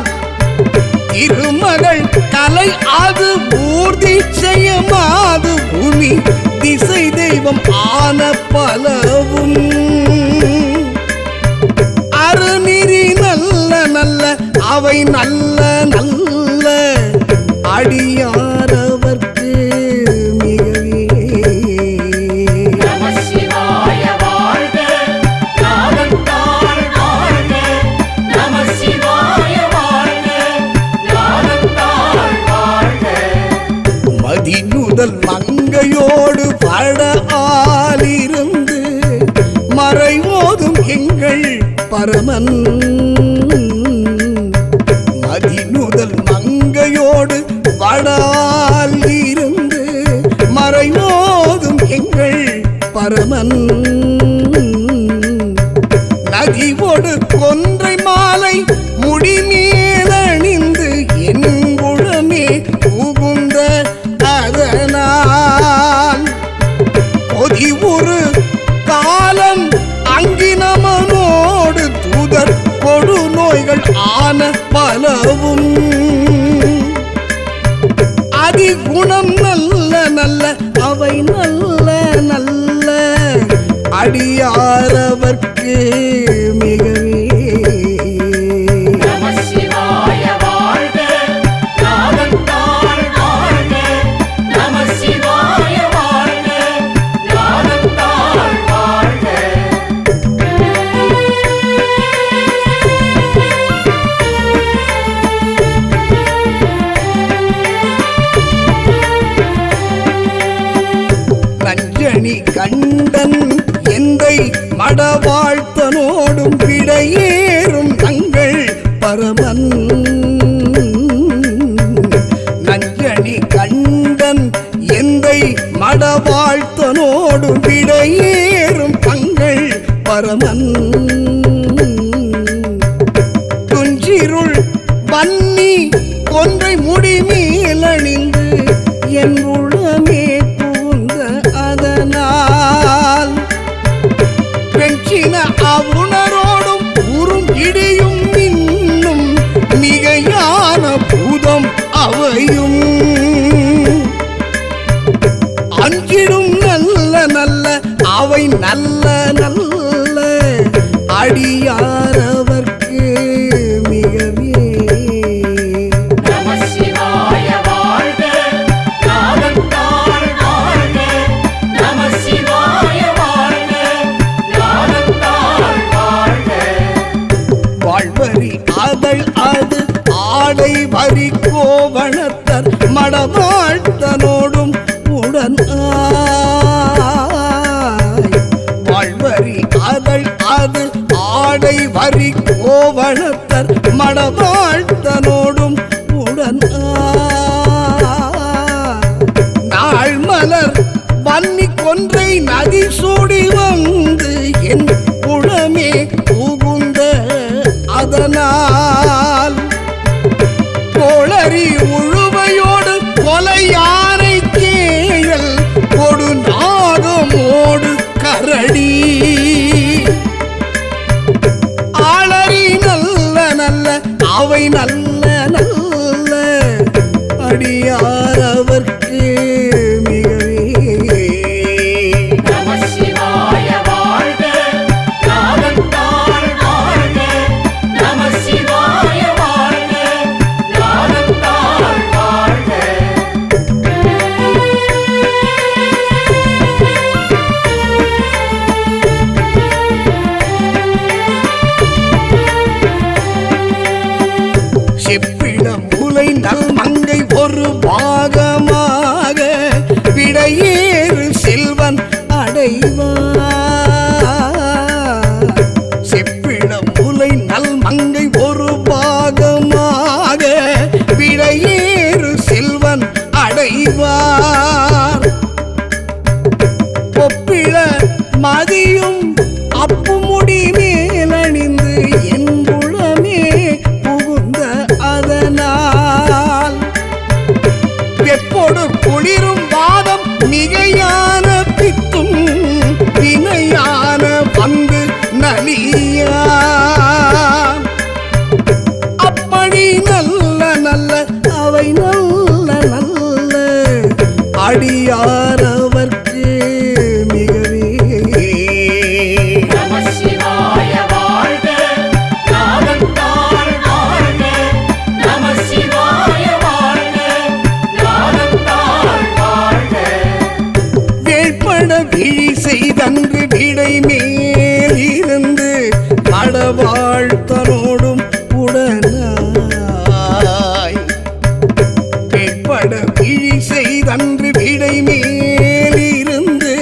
திருமகள் கலை அது பூர்த்தி செய்யமாது பூமி திசை தெய்வம் ஆன பலவும் அருநெறி நல்ல நல்ல அவை நல்ல நல்ல அடியாரவர்க்கு மிகவே மதிநுதல் மங்கையோடு பட ஆலிருந்து மறைவோதும் எங்கள் பரமன் மதிநுதல் மங்கையோடு படால் இருந்து மறைவோதும் எங்கள் பரமன் நதிவோடு கொன்றை மாலை முடிமேலணிந்து என் குழமே புகுந்த அதனால் பொதி ஒரு காலம் அங்கினமனோடு தூதர் கொடு நோய்கள் ஆன பலவும் அதிகுணம் நல்ல நல்ல அவை நல்ல நல்ல அடியாரவர்க்கு மிகவே கண்டன் எந்தை மடவாழ்த்தனோடும் விடையேறும் தங்கள் பரமன் நஞ்சணி கண்டன் எந்தை மடவாழ்த்தனோடும் விடையேறும் தங்கள் பரமன் துஞ்சிருள் வன்னி கொன்றை முடிமேல் அணிந்து என் உளமே அவுணரோடும் உறும் இடியும் இன்னும் மிகையான பூதம் அவையும் அஞ்சிடும் நல்ல நல்ல அவை நல்ல நல்ல அடியாரவர்க்கு அதழ் அது ஆடை வரி கோவணத்தர் மடவாழ்த்தனோடும் உடன் வாழ்வரி அதழ் அது ஆடை வரி கோவணத்தர் மடவாழ்த்தனோடும் உடன் நாள் மலர் வன்னி கொன்றை நதி சூடி வந்து என் குளமே புகுந்த அதனால் கோளரி உழுவையோடு கொலையானை கேயல் கொடு நாகமோடு கரடி ஆளரி நல்ல நல்ல அவை நல்ல நல்ல அடியார் அவர்க்கு மிகவே நம சிவாய வாழ்க நாதந்தாள் வாழ்க நம சிவாய வாழ்க நாதந்தாள் வாழ்க செப்பிடம் முலை நல் மங்கை ஒரு பாகமாக விடையேறு செல்வன் அடைவார் செப்பிடம் முலை நல் மங்கை ஒரு பாகமாக விடையேறு செல்வன் அடைவார் ஒப்பிழ மதியும் அப்பு முடி மேலணிந்து என் குளமே புகுந்த அதனால் வெப்போடு குளிரும் வாதம் மிகையான பித்தும் வினையான வந்து நலியா அப்படி நல்ல நல்ல அவை நல்ல நல்ல அடியார் அவர்க்கு மிகவே நம சிவாய வாழ்க நாதந்தாள் வாழ்க நம சிவாய வாழ்க நாதந்தாள் வாழ்க வேட்பட விழி செய்தன்று விடை மேல் இருந்து மடவாழ்த்தனோடும் உடனாய் வேட்பட விழி செய்தன்று விடை மேல் இருந்து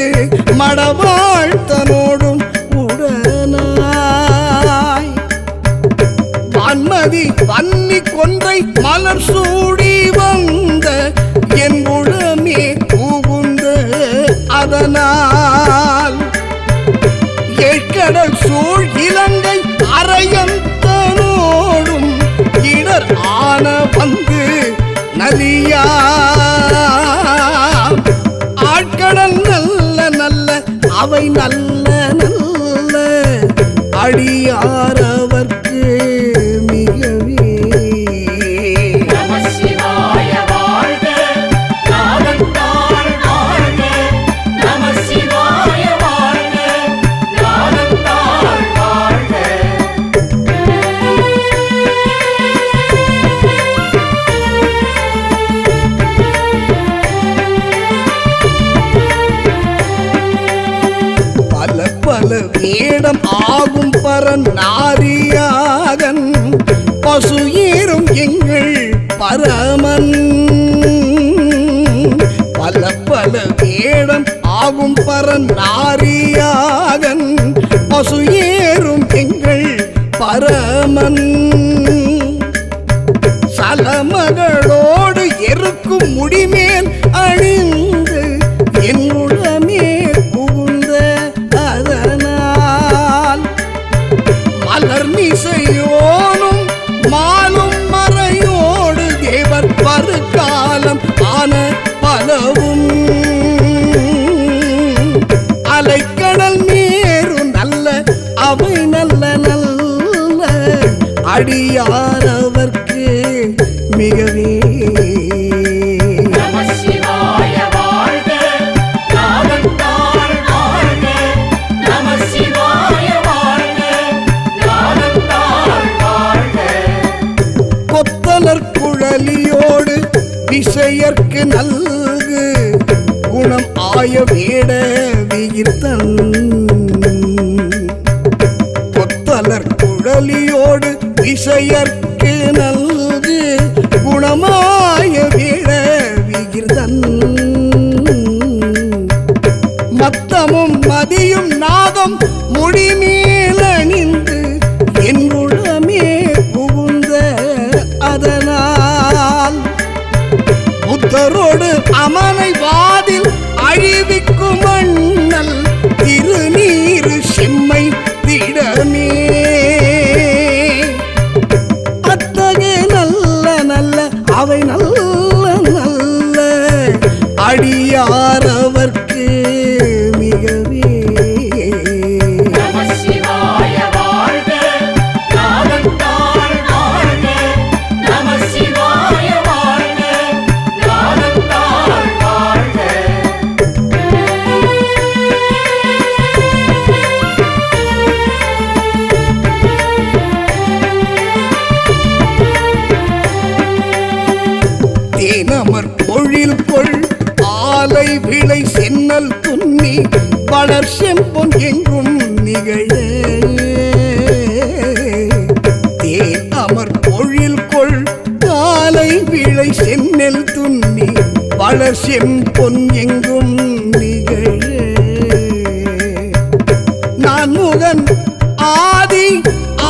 மடவாழ்த்தனோடும் உடனாய் வான்மதி வன்னி கொன்றை மலர் சூடி வந்த என் உளமே புகுந்த அதனால் ஏற்கடல் சூழ் இலங்கை அரையந்தனோடும் இடர் ஆன வந்து நலியா ஆட்கடல் நல்ல நல்ல அவை நல்ல நல்ல அடியார் அவர்க்கு மிகவே நம சிவாய வாழ்க நாதந்தாள் வாழ்க நம சிவாய வாழ்க நாதந்தாள் வாழ்க பல பல வேடம் ஆகும் பரன் நாரியாகன் பசு ஏறும் எங்கள் பரமன் பல பல வேடம் ஆகும் பரன் நாரியாகன் பசு ஏறும் எங்கள் பரமன் சலமகளோடு எருக்கும் முடிமேல் அணிந்து என் உளமே புகுந்த அதனால் மலர் மிசையோனும் மாலும் மறையோடு தேவர் பருக்காலம் ஆன பலவும் அலைக்கடல் மேரு நல்ல அவை நல்ல நல்ல அடியார் அவர்க்கு மிகவே நம சிவாய வாழ்க நாதந்தாள் வாழ்க நம சிவாய வாழ்க நாதந்தாள் வாழ்க கொத்தலர் குழலியோடு விசையர்க்கு நல்கு குணம் ஆய வேட விகிர்த்தன் கொத்தலர் குழலியோடு விஷ இசையற்கு நல்கு குணமாய விழ விகிர்தன் மத்தமும் மதியும் நாதம் முடிமேலணிந்து என்னுடமே புகுந்த அதனால் புத்தரோடு அமனை வாதில் அழிவிக்கும் மண்ணல் திருநீரு செம்மை திடமே அத்தகைய நல்ல நல்ல அவை நல்ல நல்ல அடியாரவர்க்கு மிகவே நம சிவாய வாழ்க நாதந்தாள் வாழ்க நம சிவாய வாழ்க நாதந்தாள் வாழ்க தேனமர் பொழில் கொள் ஆலை விளை சென்னல் துன்னி வளர் செம்பொன் எங்கும் நிகழ தேன் அமர் பொழில் கொள் ஆலை விளை சென்னல் துன்னி வளர் செம்பொன் எங்கும் நிகழ நான் முகன் ஆதி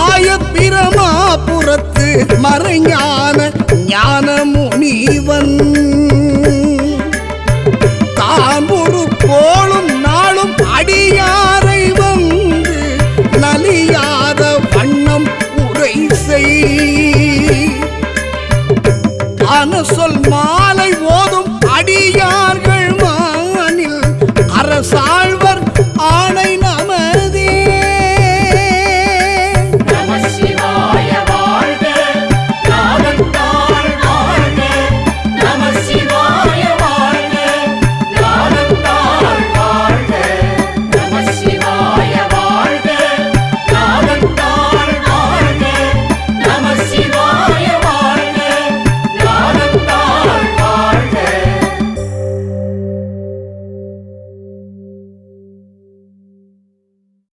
ஆய பிரமாபுரத்து மறைஞான ஞான முனிவன் தான் ஒரு கோளும் நாளும் அடியாரை வந்து நலியாத வண்ணம் உரை செய் சொல் மா